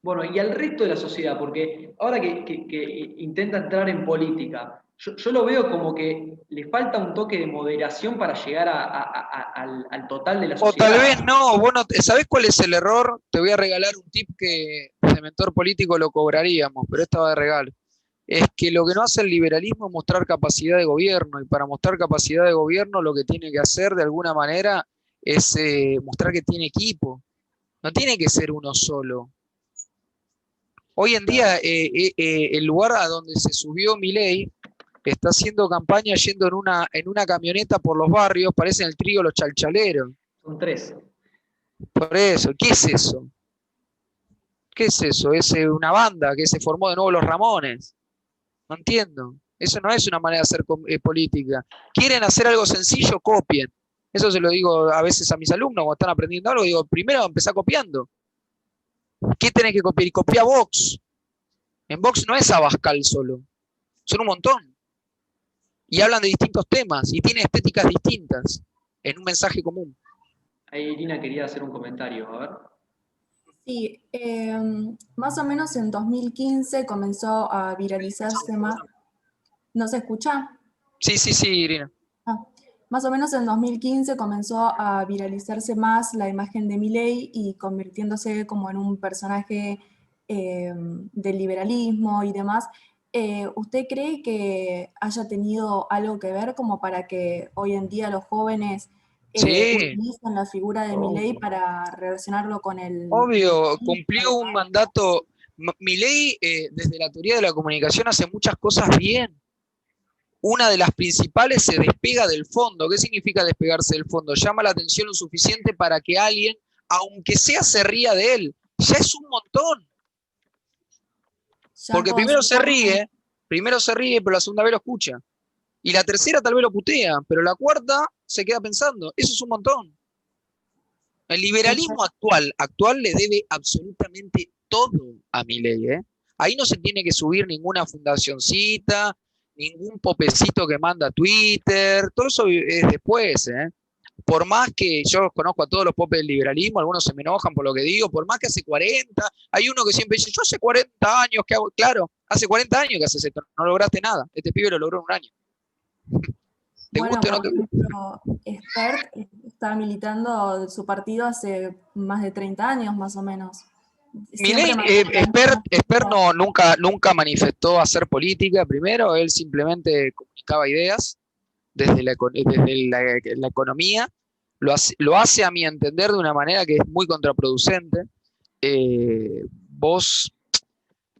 Bueno, y al resto de la sociedad, porque ahora que intenta entrar en política, yo lo veo como que le falta un toque de moderación para llegar al total de la O tal vez sociedad. no, vos no, ¿sabés cuál es el error? Te voy a regalar un tip que de mentor político lo cobraríamos, pero esta va de regalo. Es que lo que no hace el liberalismo es mostrar capacidad de gobierno, y para mostrar capacidad de gobierno lo que tiene que hacer de alguna manera es mostrar que tiene equipo, no tiene que ser uno solo. Hoy en día Claro. el lugar a donde se subió Milei está haciendo campaña yendo en una camioneta por los barrios, parecen el trío Los Chalchaleros. Son tres. Por eso, ¿qué es eso? ¿Qué es eso? Es una banda que se formó de nuevo los Ramones. No entiendo. Eso no es una manera de hacer política. ¿Quieren hacer algo sencillo? Copien. Eso se lo digo a veces a mis alumnos cuando están aprendiendo algo. Digo, primero empezá copiando. ¿Qué tenés que copiar? Y copia Vox. En Vox no es Abascal solo. Son un montón. Y hablan de distintos temas y tienen estéticas distintas en un mensaje común. Ahí Irina quería hacer un comentario, a ver. Sí, más o menos en 2015 comenzó a viralizarse más. ¿No se escucha? Sí, sí, sí, Irina. Ah, más o menos en 2015 comenzó a viralizarse más la imagen de Milei y convirtiéndose como en un personaje del liberalismo y demás. ¿Usted cree que haya tenido algo que ver como para que hoy en día los jóvenes Sí, utilicen la figura de Milei para relacionarlo con el obvio, liberalismo y cumplió un demás? mandato. Milei, desde la teoría de la comunicación, hace muchas cosas bien. Una de las principales se despega del fondo. ¿Qué significa despegarse del fondo? Llama la atención lo suficiente para que alguien, aunque sea, se ría de él. Ya es un montón. Ya Porque primero se consideramos ríe, Primero se ríe, pero la segunda vez lo escucha. Y la tercera tal vez lo putea, pero la cuarta se queda pensando. Eso es un montón. El liberalismo actual le debe absolutamente todo a Milei, ¿eh? Ahí no se tiene que subir ninguna fundacioncita, ningún popecito que manda Twitter, todo eso es después, ¿eh? Por más que yo conozco a todos los popes del liberalismo, algunos se me enojan por lo que digo, por más que hace 40, hay uno que siempre dice, yo hace 40 años que hago, claro, hace 40 años que haces esto, no lograste nada, este pibe lo logró en un año. ¿Te Bueno, gusta o no por te gusta? ejemplo, Spert está militando de su partido hace más de 30 años, más o menos. Milei, Siempre mantiene la misma Esper postura. nunca manifestó hacer política primero, él simplemente comunicaba ideas desde la economía, lo hace a mi entender de una manera que es muy contraproducente. Vos,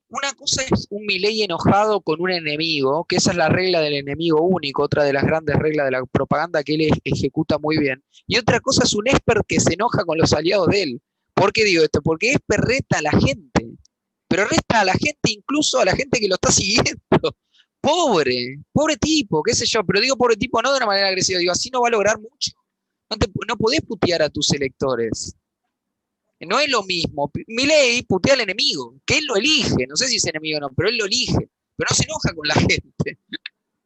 una cosa es un Milei enojado con un enemigo, que esa es la regla del enemigo único, otra de las grandes reglas de la propaganda que él ejecuta muy bien. Y otra cosa es un Esper que se enoja con los aliados de él. ¿Por qué digo esto? Porque Esper reta a la gente, pero reta a la gente, incluso a la gente que lo está siguiendo. Pobre tipo, qué sé yo, pero digo pobre tipo no de una manera agresiva, digo, así no va a lograr mucho. No podés putear a tus electores. No es lo mismo. Milei putea al enemigo, que él lo elige. No sé si es enemigo o no, pero él lo elige. Pero no se enoja con la gente.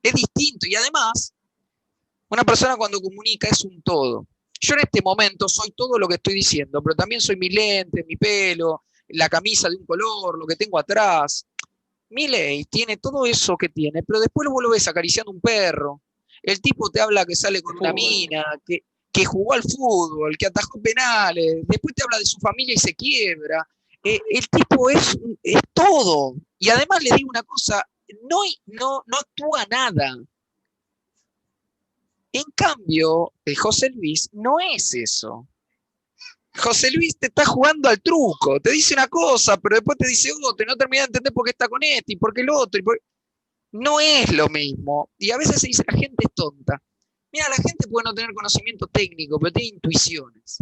Es distinto. Y además, una persona cuando comunica es un todo. Yo en este momento soy todo lo que estoy diciendo, pero también soy mi lente, mi pelo, la camisa de un color, lo que tengo atrás. Milei tiene todo eso que tiene, pero después lo ves acariciando un perro. El tipo te habla que sale con una mina, que jugó al fútbol, que atajó penales, después te habla de su familia y se quiebra. El tipo es todo. Y además le digo una cosa, no actúa nada. En cambio, José Luis no es eso. José Luis te está jugando al truco, te dice una cosa, pero después te dice otra, y no termina de entender por qué está con este y por qué el otro. No es lo mismo. Y a veces se dice, la gente es tonta. Mira, la gente puede no tener conocimiento técnico, pero tiene intuiciones.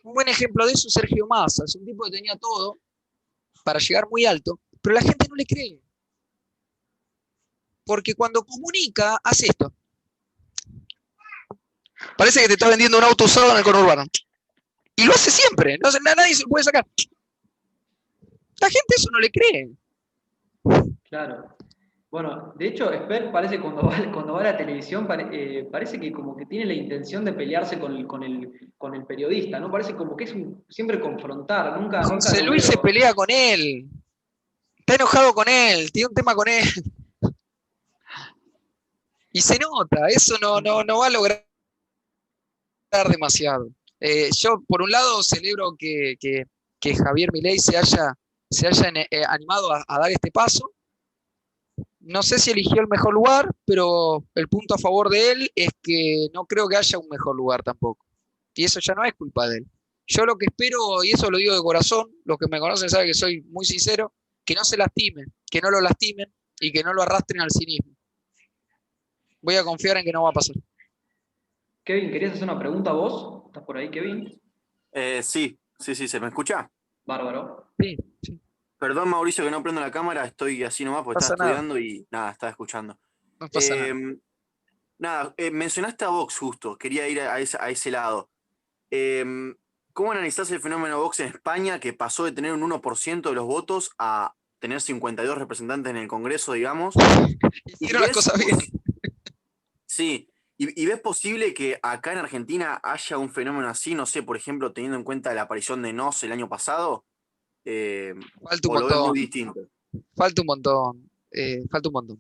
Un buen ejemplo de eso es Sergio Massa. Es un tipo que tenía todo para llegar muy alto, pero la gente no le cree. Porque cuando comunica, hace esto. Parece que te está vendiendo un auto usado en el conurbano. Y lo hace siempre. No, nadie se lo puede sacar. La gente eso no le cree. Claro. Bueno, de hecho, Esper parece cuando va a la televisión, parece que como que tiene la intención de pelearse con el periodista, ¿no? Parece como que es siempre confrontar, nunca José lo Luis se veo. pelea con él. Está enojado con él, tiene un tema con él. Y se nota, eso no va a lograr demasiado. Yo, por un lado, celebro que Javier Milei se haya animado a dar este paso. No sé si eligió el mejor lugar, pero el punto a favor de él es que no creo que haya un mejor lugar tampoco. Y eso ya no es culpa de él. Yo lo que espero, y eso lo digo de corazón, los que me conocen saben que soy muy sincero, que no se lastimen, que no lo lastimen y que no lo arrastren al cinismo. Voy a confiar en que no va a pasar. Kevin, ¿querías hacer una pregunta vos? ¿Estás por ahí, Kevin? Sí, ¿se me escucha? Bárbaro. Sí, sí, Perdón, Mauricio, que no prendo la cámara, estoy así nomás porque no estaba pasa nada, estudiando y nada, estaba escuchando. no pasa nada. Nada, mencionaste a Vox justo, quería ir a ese lado. ¿Cómo analizás el fenómeno Vox en España, que pasó de tener un 1% de los votos a tener 52 representantes en el Congreso, digamos? ¿Y Hicieron las cosas bien. Sí, y ves posible que acá en Argentina haya un fenómeno así, no sé, por ejemplo, teniendo en cuenta la aparición de NOS el año pasado? Falta un ¿O lo ves muy montón, distinto? falta un montón, falta un montón.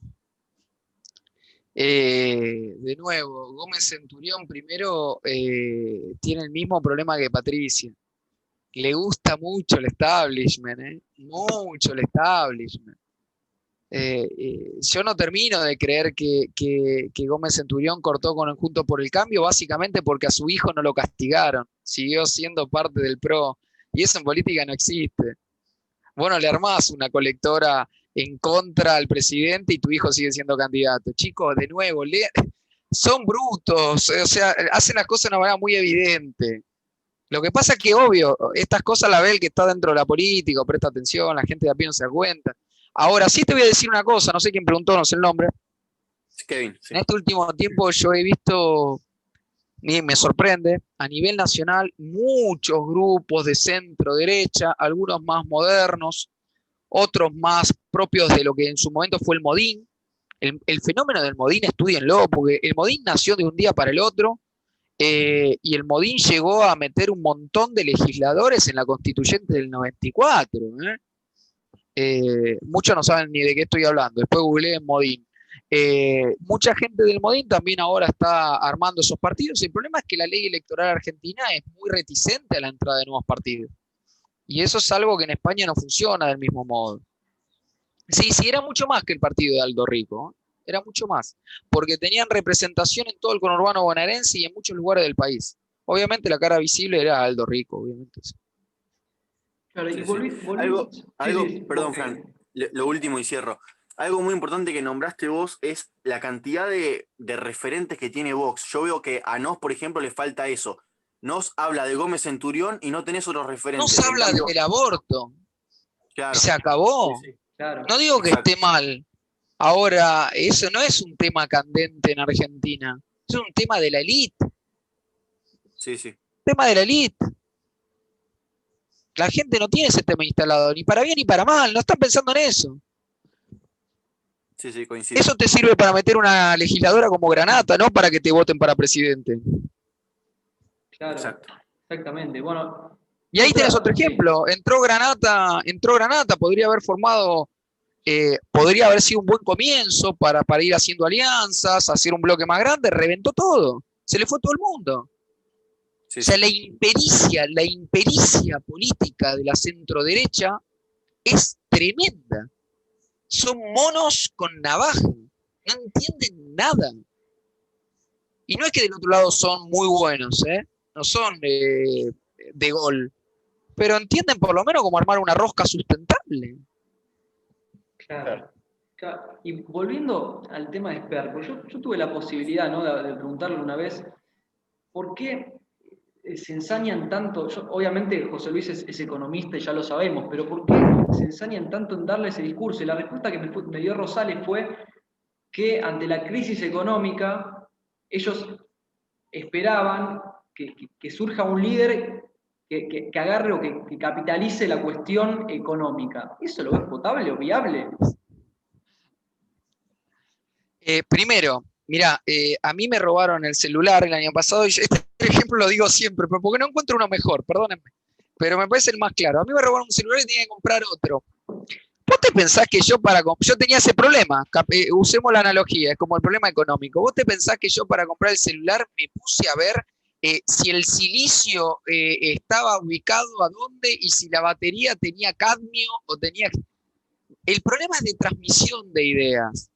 De nuevo, Gómez Centurión primero tiene el mismo problema que Patricia. Le gusta mucho el establishment, mucho el establishment. Yo no termino de creer que Gómez Centurión cortó con el Juntos por el Cambio, básicamente porque a su hijo no lo castigaron, siguió siendo parte del PRO, y eso en política no existe. Bueno, le armás una colectora en contra al presidente y tu hijo sigue siendo candidato. Chicos, de nuevo, son brutos, o sea, hacen las cosas de una manera muy evidente. Lo que pasa es que, obvio, estas cosas la ve el que está dentro de la política, presta atención, la gente de a pie no se da cuenta. Ahora sí te voy a decir una cosa, no sé quién preguntó, no sé el nombre. Kevin, sí. En este último tiempo yo he visto, y me sorprende, a nivel nacional, muchos grupos de centro derecha, algunos más modernos, otros más propios de lo que en su momento fue el Modín. El fenómeno del Modín, estúdienlo, porque el Modín nació de un día para el otro, y el Modín llegó a meter un montón de legisladores en la constituyente del 94. Muchos no saben ni de qué estoy hablando, después googleé en Modín. Mucha gente del Modín también ahora está armando esos partidos. El problema es que la ley electoral argentina es muy reticente a la entrada de nuevos partidos. Y eso es algo que en España no funciona del mismo modo. Sí, sí, era mucho más que el partido de Aldo Rico, ¿eh? Era mucho más, porque tenían representación en todo el conurbano bonaerense y en muchos lugares del país. Obviamente la cara visible era Aldo Rico, obviamente. Claro, y Sí, sí. volví. Algo, Sí, perdón, ok. Fran, lo último y cierro. Algo muy importante que nombraste vos es la cantidad de referentes que tiene Vox. Yo veo que a Nos, por ejemplo, le falta eso. Nos habla de Gómez Centurión y no tenés otros No referentes. se En habla cambio, del aborto, claro, se sí, acabó. sí, Claro. No digo que exacto. esté mal. Ahora, eso no es un tema candente en Argentina, es un tema de la élite, Sí, sí, tema de la élite. La gente no tiene ese tema instalado, ni para bien ni para mal, no están pensando en eso. sí, sí, coincido. Eso te sirve para meter una legisladora como Granata, no para que te voten para presidente. Claro, Exacto. exactamente. Bueno, Y ahí tenés otro sí, ejemplo. Entró Granata, podría haber formado, podría haber sido un buen comienzo para ir haciendo alianzas, hacer un bloque más grande, reventó todo. Se le fue todo el mundo. O Sí, sea, sí. la impericia política de la centroderecha es tremenda. Son monos con navaja, no entienden nada. Y no es que del otro lado son muy buenos, ¿eh? No son de gol, pero entienden por lo menos cómo armar una rosca sustentable. claro. Claro. Y volviendo al tema de Esper, porque yo tuve la posibilidad, ¿no?, de preguntarle una vez, ¿por qué se ensañan tanto? Obviamente José Luis es economista y ya lo sabemos, pero ¿por qué se ensañan tanto en darle ese discurso? Y la respuesta que me dio Rosales fue que ante la crisis económica ellos esperaban que surja un líder que agarre o que capitalice la cuestión económica. ¿Eso lo ves potable o viable? Primero, mira, a mí me robaron el celular el año pasado y este ejemplo lo digo siempre, pero porque no encuentro uno mejor, perdónenme, pero me parece el más claro. A mí me robaron un celular y tenía que comprar otro. ¿Vos te pensás que yo tenía ese problema? Usemos la analogía, es como el problema económico. ¿Vos te pensás que yo para comprar el celular me puse a ver si el silicio estaba ubicado a dónde y si la batería tenía cadmio o tenía... El problema es de transmisión de ideas.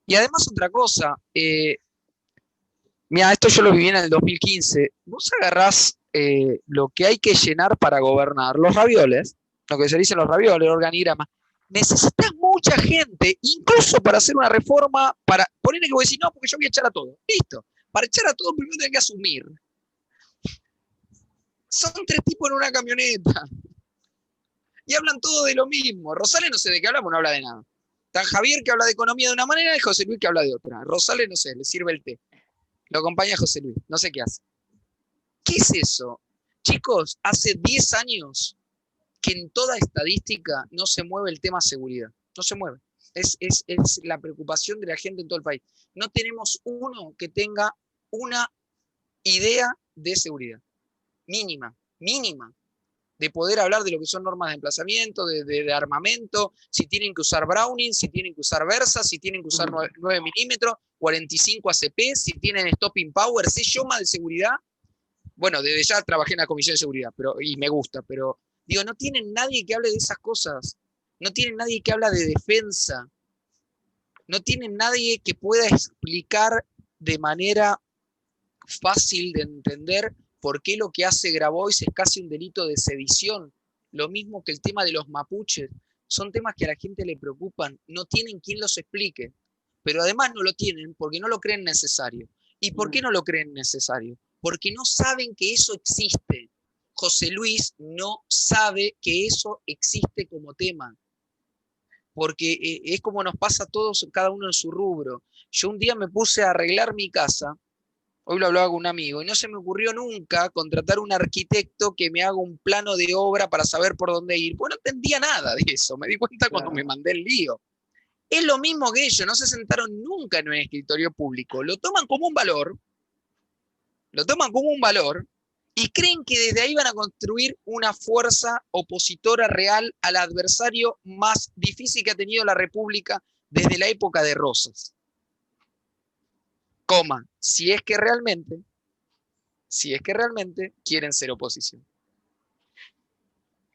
Y además otra cosa, mira, esto yo lo viví en el 2015. Vos agarrás lo que hay que llenar para gobernar, los ravioles, lo que se dicen los ravioles, el organigrama. Necesitas mucha gente, incluso para hacer una reforma, para ponerle que vos decís, no, porque yo voy a echar a todo. Listo. Para echar a todo primero tenés que asumir. Son 3 tipos en una camioneta. Y hablan todo de lo mismo. Rosales no sé de qué habla, porque no habla de nada. Tan Javier que habla de economía de una manera y José Luis que habla de otra. Rosales no sé, le sirve el té. Lo acompaña José Luis, no sé qué hace. ¿Qué es eso? Chicos, hace 10 años que en toda estadística no se mueve el tema seguridad. No se mueve. Es la preocupación de la gente en todo el país. No tenemos uno que tenga una idea de seguridad. Mínima, mínima. De poder hablar de lo que son normas de emplazamiento, de armamento, si tienen que usar Browning, si tienen que usar Versa, si tienen que usar 9 milímetros, 45 ACP, si tienen stopping power, sé yo más de seguridad. Bueno, desde ya trabajé en la Comisión de Seguridad y me gusta, pero digo, no tienen nadie que hable de esas cosas, no tienen nadie que habla de defensa, no tienen nadie que pueda explicar de manera fácil de entender por qué lo que hace Grabois es casi un delito de sedición. Lo mismo que el tema de los mapuches. Son temas que a la gente le preocupan, no tienen quien los explique, pero además no lo tienen porque no lo creen necesario. ¿Y por qué no lo creen necesario? Porque no saben que eso existe. José Luis no sabe que eso existe como tema. porque es como nos pasa a todos, cada uno en su rubro. Yo un día me puse a arreglar mi casa, hoy lo hablaba con un amigo, y no se me ocurrió nunca contratar un arquitecto que me haga un plano de obra para saber por dónde ir. Pues no entendía nada de eso, me di cuenta cuando me mandé el lío. Es lo mismo que ellos, no se sentaron nunca en un escritorio público, lo toman como un valor y creen que desde ahí van a construir una fuerza opositora real al adversario más difícil que ha tenido la República desde la época de Rosas. Coma, si es que realmente quieren ser oposición.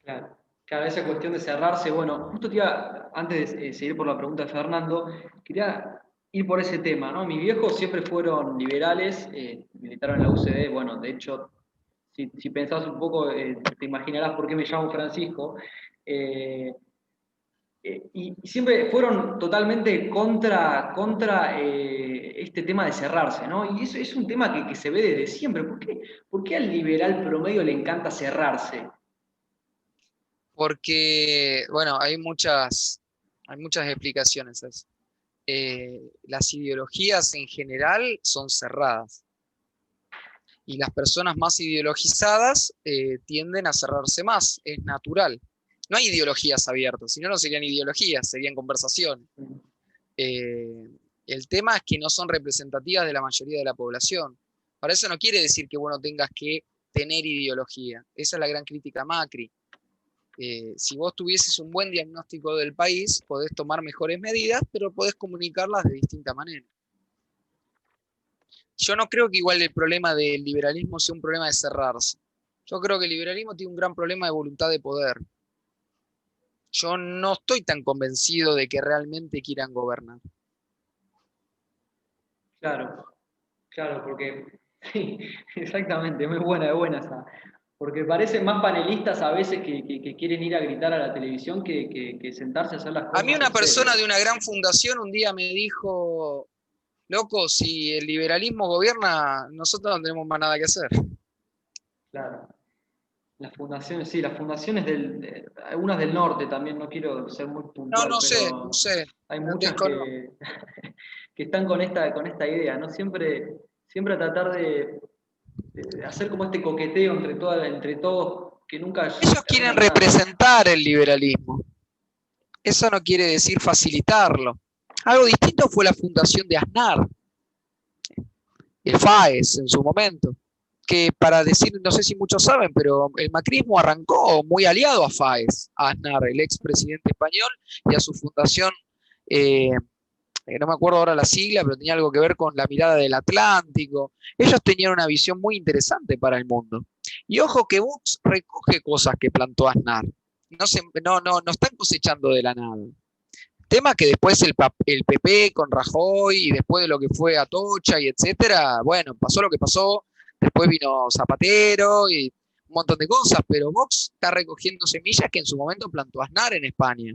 Claro, claro, esa cuestión de cerrarse, bueno, justo te iba, antes de seguir por la pregunta de Fernando, quería ir por ese tema, ¿no? Mis viejos siempre fueron liberales, militaron en la UCD, bueno, de hecho, si pensás un poco, te imaginarás por qué me llamo Francisco, eh, y siempre fueron totalmente contra este tema de cerrarse, ¿no? Y eso es un tema que se ve desde siempre. ¿Por qué al liberal promedio le encanta cerrarse? Porque, bueno, hay muchas explicaciones a eso. Las ideologías en general son cerradas y las personas más ideologizadas tienden a cerrarse más, es natural. No hay ideologías abiertas, si no, no serían ideologías, serían conversaciones. El tema es que no son representativas de la mayoría de la población. Para eso no quiere decir que vos no tengas que tener ideología. Esa es la gran crítica a Macri. Si vos tuvieses un buen diagnóstico del país, podés tomar mejores medidas, pero podés comunicarlas de distinta manera. Yo no creo que igual el problema del liberalismo sea un problema de cerrarse. Yo creo que el liberalismo tiene un gran problema de voluntad de poder. Yo no estoy tan convencido de que realmente quieran gobernar. Claro, claro, porque sí, exactamente, muy buena esa. Porque parecen más panelistas a veces que quieren ir a gritar a la televisión que sentarse a hacer las A mí cosas una en serio. persona de una gran fundación un día me dijo, loco, si el liberalismo gobierna, nosotros no tenemos más nada que hacer. Claro. Las fundaciones, sí, las fundaciones algunas del norte también, no quiero ser muy puntual, No pero sé, hay muchas desconozco. que están con esta idea, ¿no? Siempre a tratar de hacer como este coqueteo entre todos, que nunca Ellos quieren terminan nada. representar el liberalismo. Eso no quiere decir facilitarlo. Algo distinto fue la fundación de Aznar, el FAES en su momento, que para decir, no sé si muchos saben, pero el macrismo arrancó muy aliado a FAES, a Aznar, el expresidente español, y a su fundación, no me acuerdo ahora la sigla, pero tenía algo que ver con la mirada del Atlántico. Ellos tenían una visión muy interesante para el mundo. Y ojo que Vox recoge cosas que plantó Aznar. No están cosechando de la nada. Tema que después el PP con Rajoy y después de lo que fue Atocha y etcétera, bueno, pasó lo que pasó, después vino Zapatero y un montón de cosas, pero Vox está recogiendo semillas que en su momento plantó Aznar en España.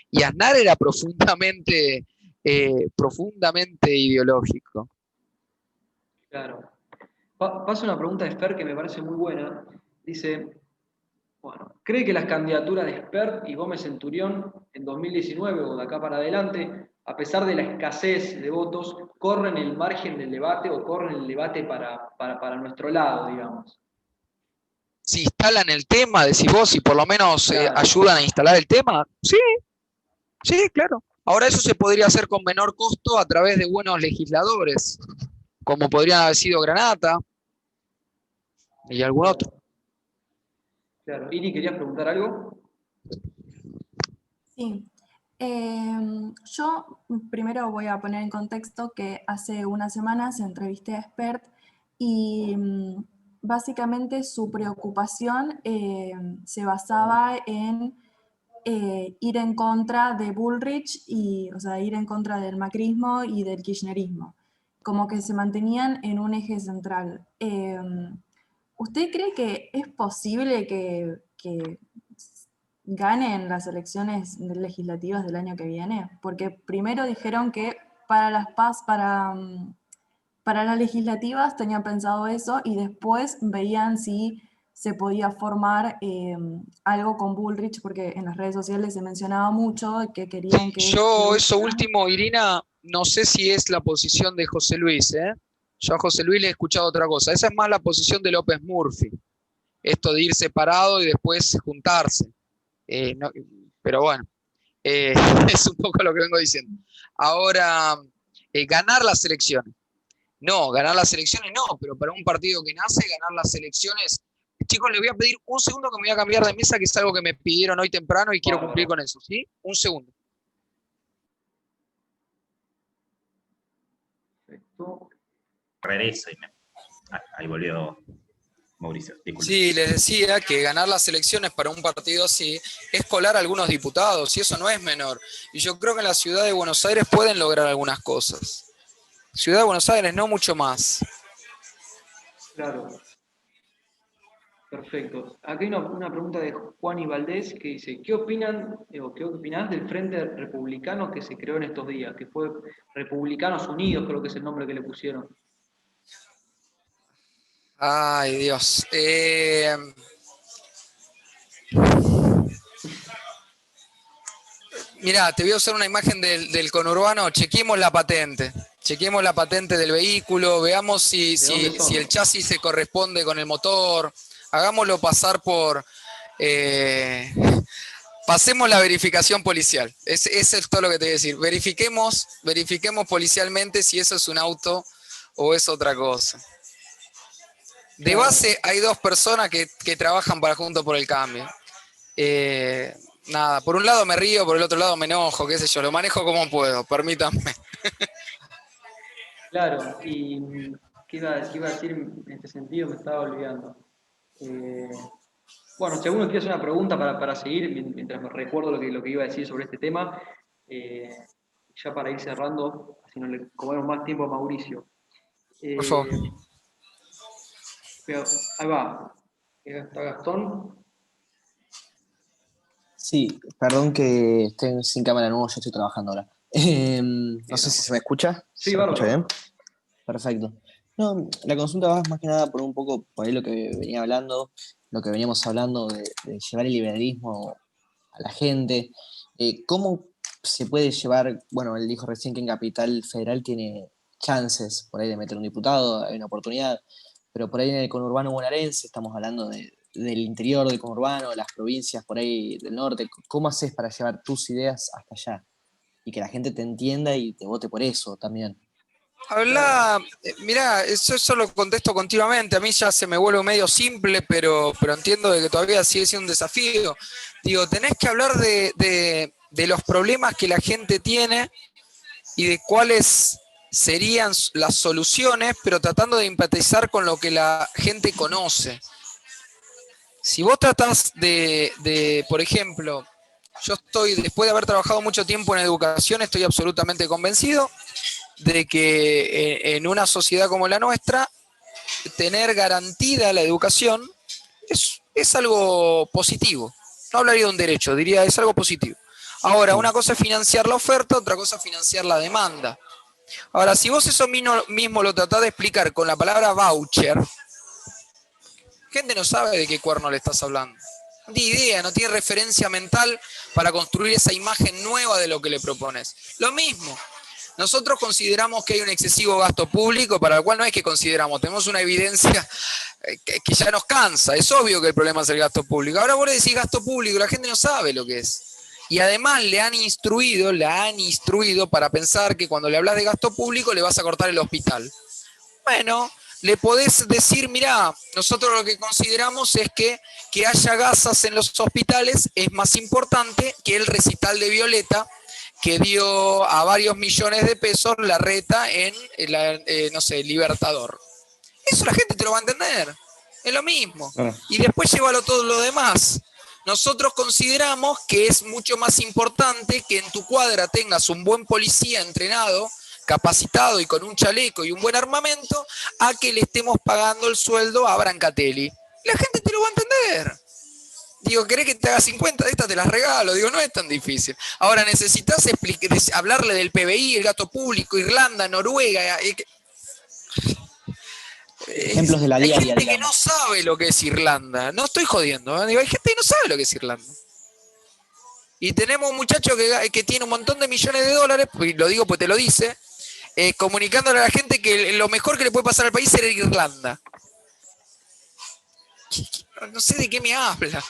Y Aznar era profundamente ideológico. Claro. Pasa una pregunta de Fer que me parece muy buena. Dice, bueno, ¿cree que las candidaturas de Espert y Gómez Centurión en 2019 o de acá para adelante, a pesar de la escasez de votos, corren el margen del debate o corren el debate para nuestro lado, digamos? Si instalan el tema, decís vos, si por lo menos Claro, ayudan a instalar el tema, sí, claro. Ahora eso se podría hacer con menor costo a través de buenos legisladores, como podrían haber sido Granata y algún claro, otro. claro. Iri, ¿querías preguntar algo? Sí. Yo primero voy a poner en contexto que hace unas semanas entrevisté a Expert y básicamente su preocupación se basaba en ir en contra de Bullrich, o sea, ir en contra del macrismo y del kirchnerismo, como que se mantenían en un eje central. ¿Usted cree que es posible que ganen las elecciones legislativas del año que viene? Porque primero dijeron que para las legislativas tenían pensado eso y después veían si se podía formar algo con Bullrich, porque en las redes sociales se mencionaba mucho que querían que... Yo, eso último, Irina, no sé si es la posición de José Luis, ¿eh? Yo a José Luis le he escuchado otra cosa. Esa es más la posición de López Murphy. Esto de ir separado y después juntarse. No, pero bueno, es un poco lo que vengo diciendo. Ahora, ganar las elecciones. No, ganar las elecciones no, pero para un partido que nace, ganar las elecciones. Chicos, les voy a pedir un segundo que me voy a cambiar de mesa, que es algo que me pidieron hoy temprano y quiero cumplir con eso, ¿sí? Un segundo. Perfecto. Regreso y ahí volvió Mauricio. Disculpe. Sí, les decía que ganar las elecciones para un partido así es colar a algunos diputados, y eso no es menor. Y yo creo que en la ciudad de Buenos Aires pueden lograr algunas cosas. Ciudad de Buenos Aires, no mucho más. Claro. Perfecto. Aquí hay una pregunta de Juan y Valdés que dice, ¿qué opinan o qué opinás del Frente Republicano que se creó en estos días? Que fue Republicanos Unidos, creo que es el nombre que le pusieron. Ay, Dios. Mirá, te voy a usar una imagen del conurbano. Chequemos la patente. Chequemos la patente del vehículo. Veamos si el chasis se corresponde con el motor. Hagámoslo pasar por... pasemos la verificación policial. Eso es todo lo que te voy a decir. Verifiquemos policialmente si eso es un auto o es otra cosa. De base hay dos personas que trabajan para Juntos por el Cambio. Nada, por un lado me río, por el otro lado me enojo, qué sé yo, lo manejo como puedo, permítanme. Claro, y qué iba a decir en este sentido, me estaba olvidando. Bueno, si alguno quiere hacer una pregunta para seguir, mientras me recuerdo lo que iba a decir sobre este tema, ya para ir cerrando, así no le comemos más tiempo a Mauricio. Por favor. Ahí va. Está Gastón. Sí, perdón que esté sin cámara nuevo, yo estoy trabajando ahora. No sé si se me escucha. Sí, ¿Se me escucha bárbaro. bien? Perfecto. No, la consulta va más que nada por un poco, por ahí lo que venía hablando, lo que veníamos hablando de llevar el liberalismo a la gente. ¿Cómo se puede llevar, bueno, él dijo recién que en Capital Federal tiene chances por ahí de meter un diputado, hay una oportunidad, pero por ahí en el conurbano bonaerense estamos hablando del interior del conurbano, las provincias por ahí del norte. ¿Cómo haces para llevar tus ideas hasta allá? Y que la gente te entienda y te vote por eso también. Habla, mirá, eso lo contesto continuamente, a mí ya se me vuelve medio simple, pero entiendo de que todavía sigue siendo un desafío. Digo, tenés que hablar de los problemas que la gente tiene y de cuáles serían las soluciones, pero tratando de empatizar con lo que la gente conoce. Si vos tratás por ejemplo, yo después de haber trabajado mucho tiempo en educación, estoy absolutamente convencido de que en una sociedad como la nuestra, tener garantida la educación es algo positivo. No hablaría de un derecho, diría es algo positivo. Ahora, una cosa es financiar la oferta, otra cosa es financiar la demanda. Ahora, si vos eso mismo lo tratás de explicar con la palabra voucher, gente no sabe de qué cuerno le estás hablando. No tiene idea, no tiene referencia mental para construir esa imagen nueva de lo que le propones. Lo mismo. Nosotros consideramos que hay un excesivo gasto público, para el cual no es que consideramos, tenemos una evidencia que ya nos cansa. Es obvio que el problema es el gasto público. Ahora vos le decís gasto público, la gente no sabe lo que es. Y además la han instruido para pensar que cuando le hablas de gasto público le vas a cortar el hospital. Bueno, le podés decir, mirá, nosotros lo que consideramos es que haya gasas en los hospitales es más importante que el recital de Violeta, que dio a varios millones de pesos la reta en, no sé, Libertador. Eso la gente te lo va a entender. Es lo mismo. Y después llévalo todo lo demás. Nosotros consideramos que es mucho más importante que en tu cuadra tengas un buen policía entrenado, capacitado y con un chaleco y un buen armamento, a que le estemos pagando el sueldo a Brancatelli. La gente te lo va a entender. Digo, ¿querés que te haga 50 de estas? Te las regalo. Digo, no es tan difícil. Ahora necesitas hablarle del PBI, el gasto público, Irlanda, Noruega. Ejemplos de la Hay diaria, gente que digamos. no sabe lo que es Irlanda. No estoy jodiendo, ¿eh? Digo, hay gente que no sabe lo que es Irlanda. Y tenemos un muchacho que tiene un montón de millones de dólares, y lo digo pues te lo dice, comunicándole a la gente que lo mejor que le puede pasar al país es Irlanda. No sé de qué me habla.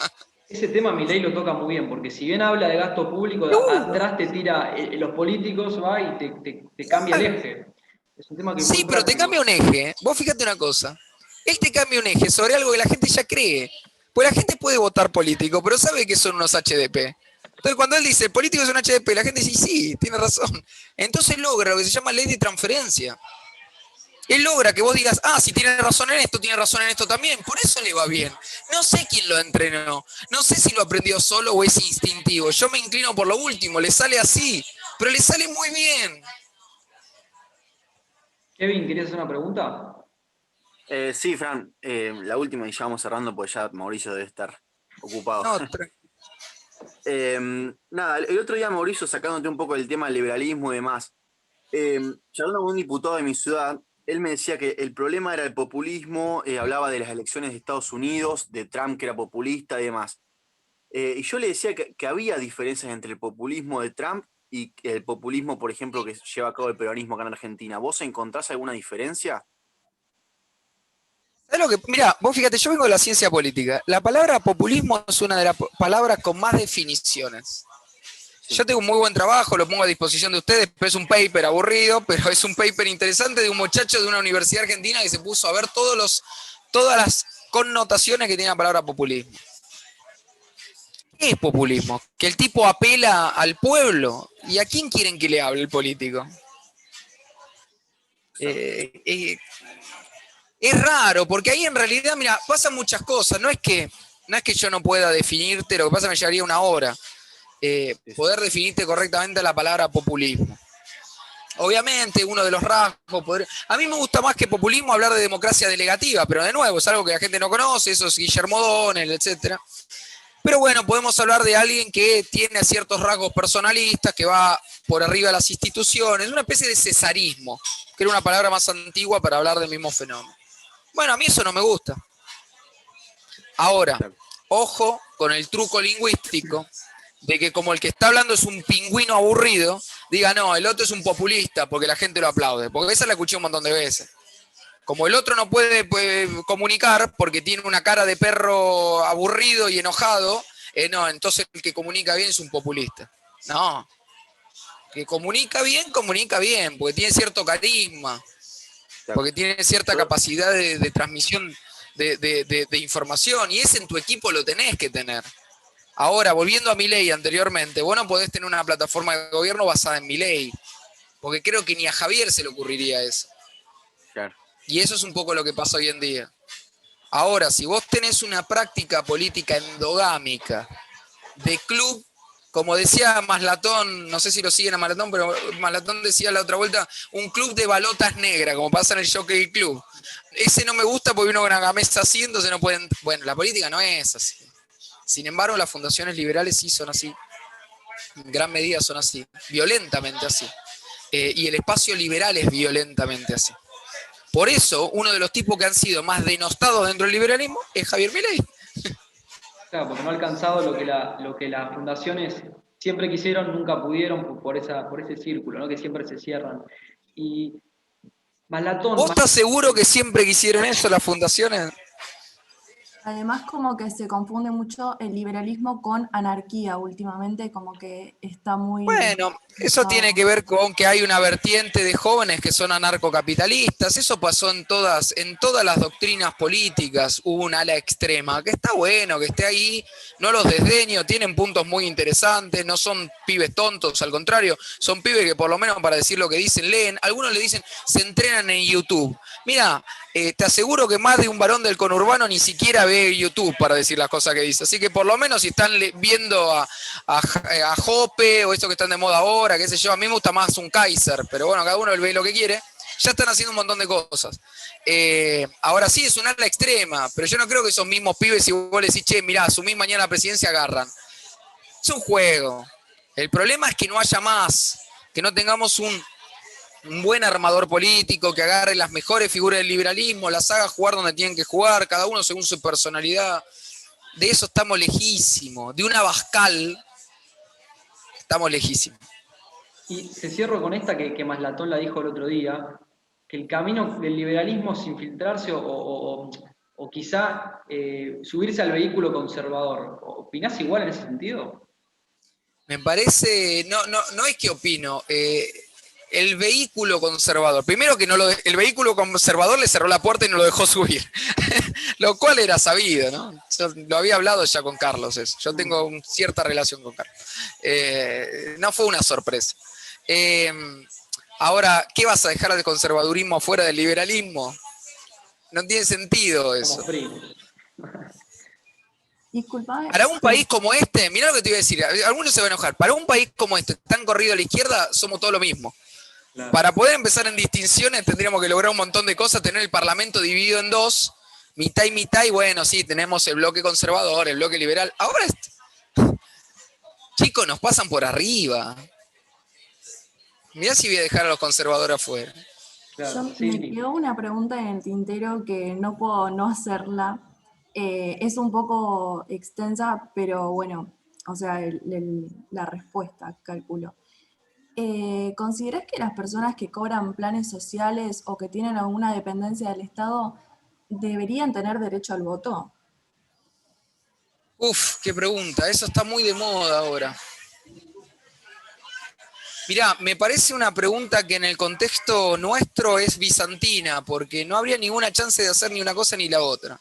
Ese tema Milei lo toca muy bien, porque si bien habla de gasto público, atrás te tira los políticos, va y te cambia el eje. Es un tema que es muy Sí, pero te práctico. cambia un eje. Vos fíjate una cosa. Él te cambia un eje sobre algo que la gente ya cree. Pues la gente puede votar político, pero sabe que son unos HDP. Entonces cuando él dice, el político es un HDP, la gente dice, sí, tiene razón. Entonces logra lo que se llama ley de transferencia. Él logra que vos digas, si tiene razón en esto también. Por eso le va bien. No sé quién lo entrenó. No sé si lo aprendió solo o es instintivo. Yo me inclino por lo último. Le sale así, pero le sale muy bien. Kevin, ¿querías hacer una pregunta? Sí, Fran, la última y ya vamos cerrando porque ya Mauricio debe estar ocupado. No, Nada, el otro día Mauricio, sacándote un poco del tema del liberalismo y demás, charlando con un diputado de mi ciudad, él me decía que el problema era el populismo, hablaba de las elecciones de Estados Unidos, de Trump que era populista y demás. Y yo le decía que había diferencias entre el populismo de Trump y el populismo, por ejemplo, que lleva a cabo el peronismo acá en Argentina. ¿Vos encontrás alguna diferencia? ¿sabés lo que? Mirá, vos fíjate, yo vengo de la ciencia política. La palabra populismo es una de las palabras con más definiciones. Yo tengo un muy buen trabajo, lo pongo a disposición de ustedes, pero es un paper aburrido, pero es un paper interesante de un muchacho de una universidad argentina que se puso a ver todas las connotaciones que tiene la palabra populismo. ¿Qué es populismo? Que el tipo apela al pueblo. ¿Y a quién quieren que le hable el político? Es raro, porque ahí en realidad, mira, pasan muchas cosas. No es que yo no pueda definirte, lo que pasa es que me llevaría una hora. Poder definirte correctamente la palabra populismo. Obviamente, uno de los rasgos. A mí me gusta más que populismo hablar de democracia delegativa, pero de nuevo, es algo que la gente no conoce, eso es Guillermo O'Donnell, etc. Pero bueno, podemos hablar de alguien que tiene ciertos rasgos personalistas, que va por arriba de las instituciones, una especie de cesarismo, que era una palabra más antigua para hablar del mismo fenómeno. Bueno, a mí eso no me gusta. Ahora, ojo con el truco lingüístico de que como el que está hablando es un pingüino aburrido, diga, no, el otro es un populista porque la gente lo aplaude. Porque esa la escuché un montón de veces. Como el otro no puede comunicar porque tiene una cara de perro aburrido y enojado, no, entonces el que comunica bien es un populista. No. El que comunica bien, porque tiene cierto carisma, porque tiene cierta capacidad de transmisión de información, y ese en tu equipo lo tenés que tener. Ahora, volviendo a Milei anteriormente, vos no podés tener una plataforma de gobierno basada en Milei, porque creo que ni a Javier se le ocurriría eso. Claro. Y eso es un poco lo que pasa hoy en día. Ahora, si vos tenés una práctica política endogámica, de club, como decía Maslatón, no sé si lo siguen a Maslatón, pero Maslatón decía la otra vuelta, un club de balotas negras, como pasa en el Jockey Club. Ese no me gusta porque uno con una gamesa así, entonces no pueden... Bueno, la política no es así. Sin embargo, las fundaciones liberales sí son así. En gran medida son así. Violentamente así. Y el espacio liberal es violentamente así. Por eso, uno de los tipos que han sido más denostados dentro del liberalismo es Javier Milei. Claro, porque no ha alcanzado lo que las fundaciones siempre quisieron, nunca pudieron por ese círculo, ¿no? Que siempre se cierran. Y Maslatón... ¿Vos estás seguro que siempre quisieron eso las fundaciones? Además, como que se confunde mucho el liberalismo con anarquía últimamente, como que está muy... Bueno, eso tiene que ver con que hay una vertiente de jóvenes que son anarcocapitalistas. Eso pasó en todas las doctrinas políticas. Hubo un ala extrema, que está bueno, que esté ahí. No los desdeño, tienen puntos muy interesantes. No son pibes tontos, al contrario. Son pibes que por lo menos para decir lo que dicen, leen. Algunos le dicen, se entrenan en YouTube. Mira, te aseguro que más de un varón del conurbano ni siquiera ve YouTube para decir las cosas que dice. Así que por lo menos si están viendo a Jope o esto que están de moda ahora, qué sé yo, a mí me gusta más un Kaiser, pero bueno, cada uno ve lo que quiere. Ya están haciendo un montón de cosas. Ahora sí, es un ala extrema, pero yo no creo que esos mismos pibes, si vos le decís, che, mirá, asumís mañana la presidencia, agarran. Es un juego. El problema es que no haya más, que no tengamos un buen armador político que agarre las mejores figuras del liberalismo, las haga jugar donde tienen que jugar, cada uno según su personalidad. De eso estamos lejísimos. De un Abascal estamos lejísimos. Y se cierro con esta que Maslatón la dijo el otro día, que el camino del liberalismo es infiltrarse o quizá subirse al vehículo conservador. ¿Opinás igual en ese sentido? Me parece, no es que opino, el vehículo conservador, primero que el vehículo conservador le cerró la puerta y no lo dejó subir, lo cual era sabido, ¿no? Yo lo había hablado ya con Carlos, eso. Yo tengo cierta relación con Carlos. No fue una sorpresa. Ahora, ¿qué vas a dejar del conservadurismo afuera del liberalismo? No tiene sentido eso. Como primos. Disculpame. Para un país como este, mirá lo que te iba a decir, algunos se van a enojar, para un país como este, tan corrido a la izquierda, somos todo lo mismo. Claro. Para poder empezar en distinciones tendríamos que lograr un montón de cosas, tener el Parlamento dividido en dos, mitad y mitad, y bueno, sí, tenemos el bloque conservador, el bloque liberal. Ahora, chicos, nos pasan por arriba. Mirá si voy a dejar a los conservadores afuera. Claro, Me sí. quedó una pregunta en el tintero que no puedo no hacerla. Es un poco extensa, pero bueno, o sea, la respuesta, calculo. ¿Considerás que las personas que cobran planes sociales o que tienen alguna dependencia del Estado deberían tener derecho al voto? Uf, qué pregunta, eso está muy de moda ahora. Mirá, me parece una pregunta que en el contexto nuestro es bizantina, porque no habría ninguna chance de hacer ni una cosa ni la otra.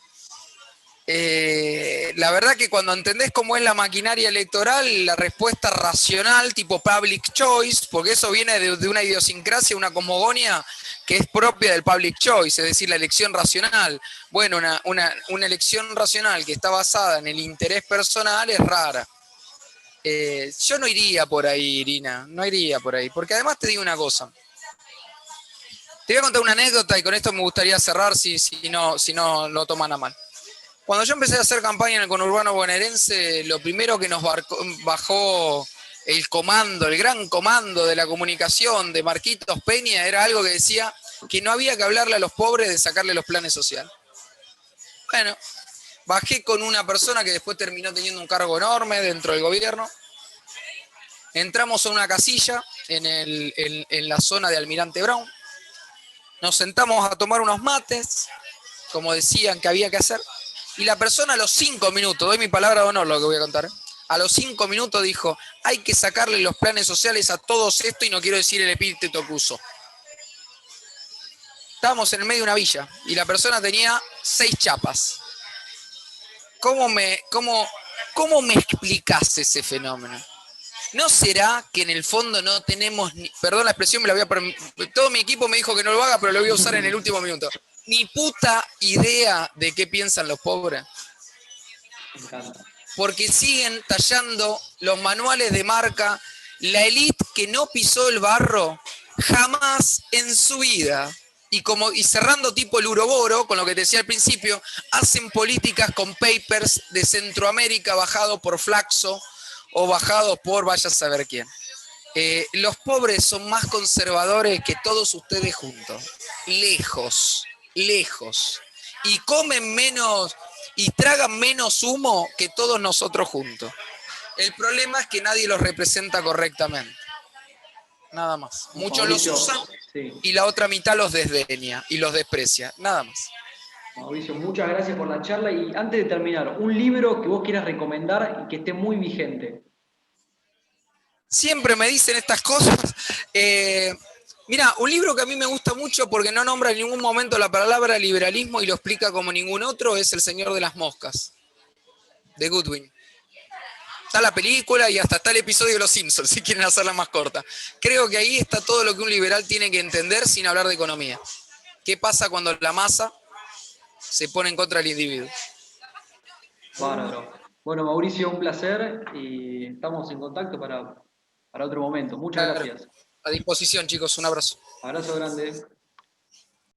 La verdad que cuando entendés cómo es la maquinaria electoral, la respuesta racional, tipo public choice, porque eso viene de una idiosincrasia, una cosmogonia que es propia del public choice, es decir, la elección racional. Bueno, una elección racional que está basada en el interés personal es rara. Yo no iría por ahí, Irina, no iría por ahí, porque además te digo una cosa. Te voy a contar una anécdota y con esto me gustaría cerrar si no lo toman a mal. Cuando yo empecé a hacer campaña en el conurbano bonaerense, lo primero que nos bajó el comando, el gran comando de la comunicación de Marquitos Peña, era algo que decía que no había que hablarle a los pobres de sacarle los planes sociales. Bueno, bajé con una persona que después terminó teniendo un cargo enorme dentro del gobierno. Entramos a una casilla en la zona de Almirante Brown. Nos sentamos a tomar unos mates, como decían que había que hacer. Y la persona a los 5 minutos, doy mi palabra de honor lo que voy a contar, a los 5 minutos dijo, hay que sacarle los planes sociales a todos esto y no quiero decir el epíteto que usó. Estábamos en el medio de una villa y la persona tenía 6 chapas. ¿Cómo me explicás ese fenómeno? ¿No será que en el fondo no tenemos, perdón la expresión, todo mi equipo me dijo que no lo haga, pero lo voy a usar en el último minuto, ni puta idea de qué piensan los pobres? Me encanta. Porque siguen tallando los manuales de marca, la élite que no pisó el barro jamás en su vida. Y cerrando tipo el Uroboro, con lo que te decía al principio, hacen políticas con papers de Centroamérica bajados por Flaxo o bajados por vaya a saber quién. Los pobres son más conservadores que todos ustedes juntos. Lejos. Y comen menos y tragan menos humo que todos nosotros juntos. El problema es que nadie los representa correctamente. Nada más. Muchos los usan y la otra mitad los desdeña y los desprecia. Nada más. Mauricio, muchas gracias por la charla y antes de terminar, un libro que vos quieras recomendar y que esté muy vigente. Siempre me dicen estas cosas. Mira, un libro que a mí me gusta mucho porque no nombra en ningún momento la palabra liberalismo y lo explica como ningún otro es El Señor de las Moscas, de Goodwin. Está la película y hasta está el episodio de Los Simpsons, si quieren hacerla más corta. Creo que ahí está todo lo que un liberal tiene que entender sin hablar de economía. ¿Qué pasa cuando la masa se pone en contra del individuo? Bárbaro. Bueno, Mauricio, un placer y estamos en contacto para otro momento. Muchas gracias. A disposición, chicos. Un abrazo. Abrazo grande.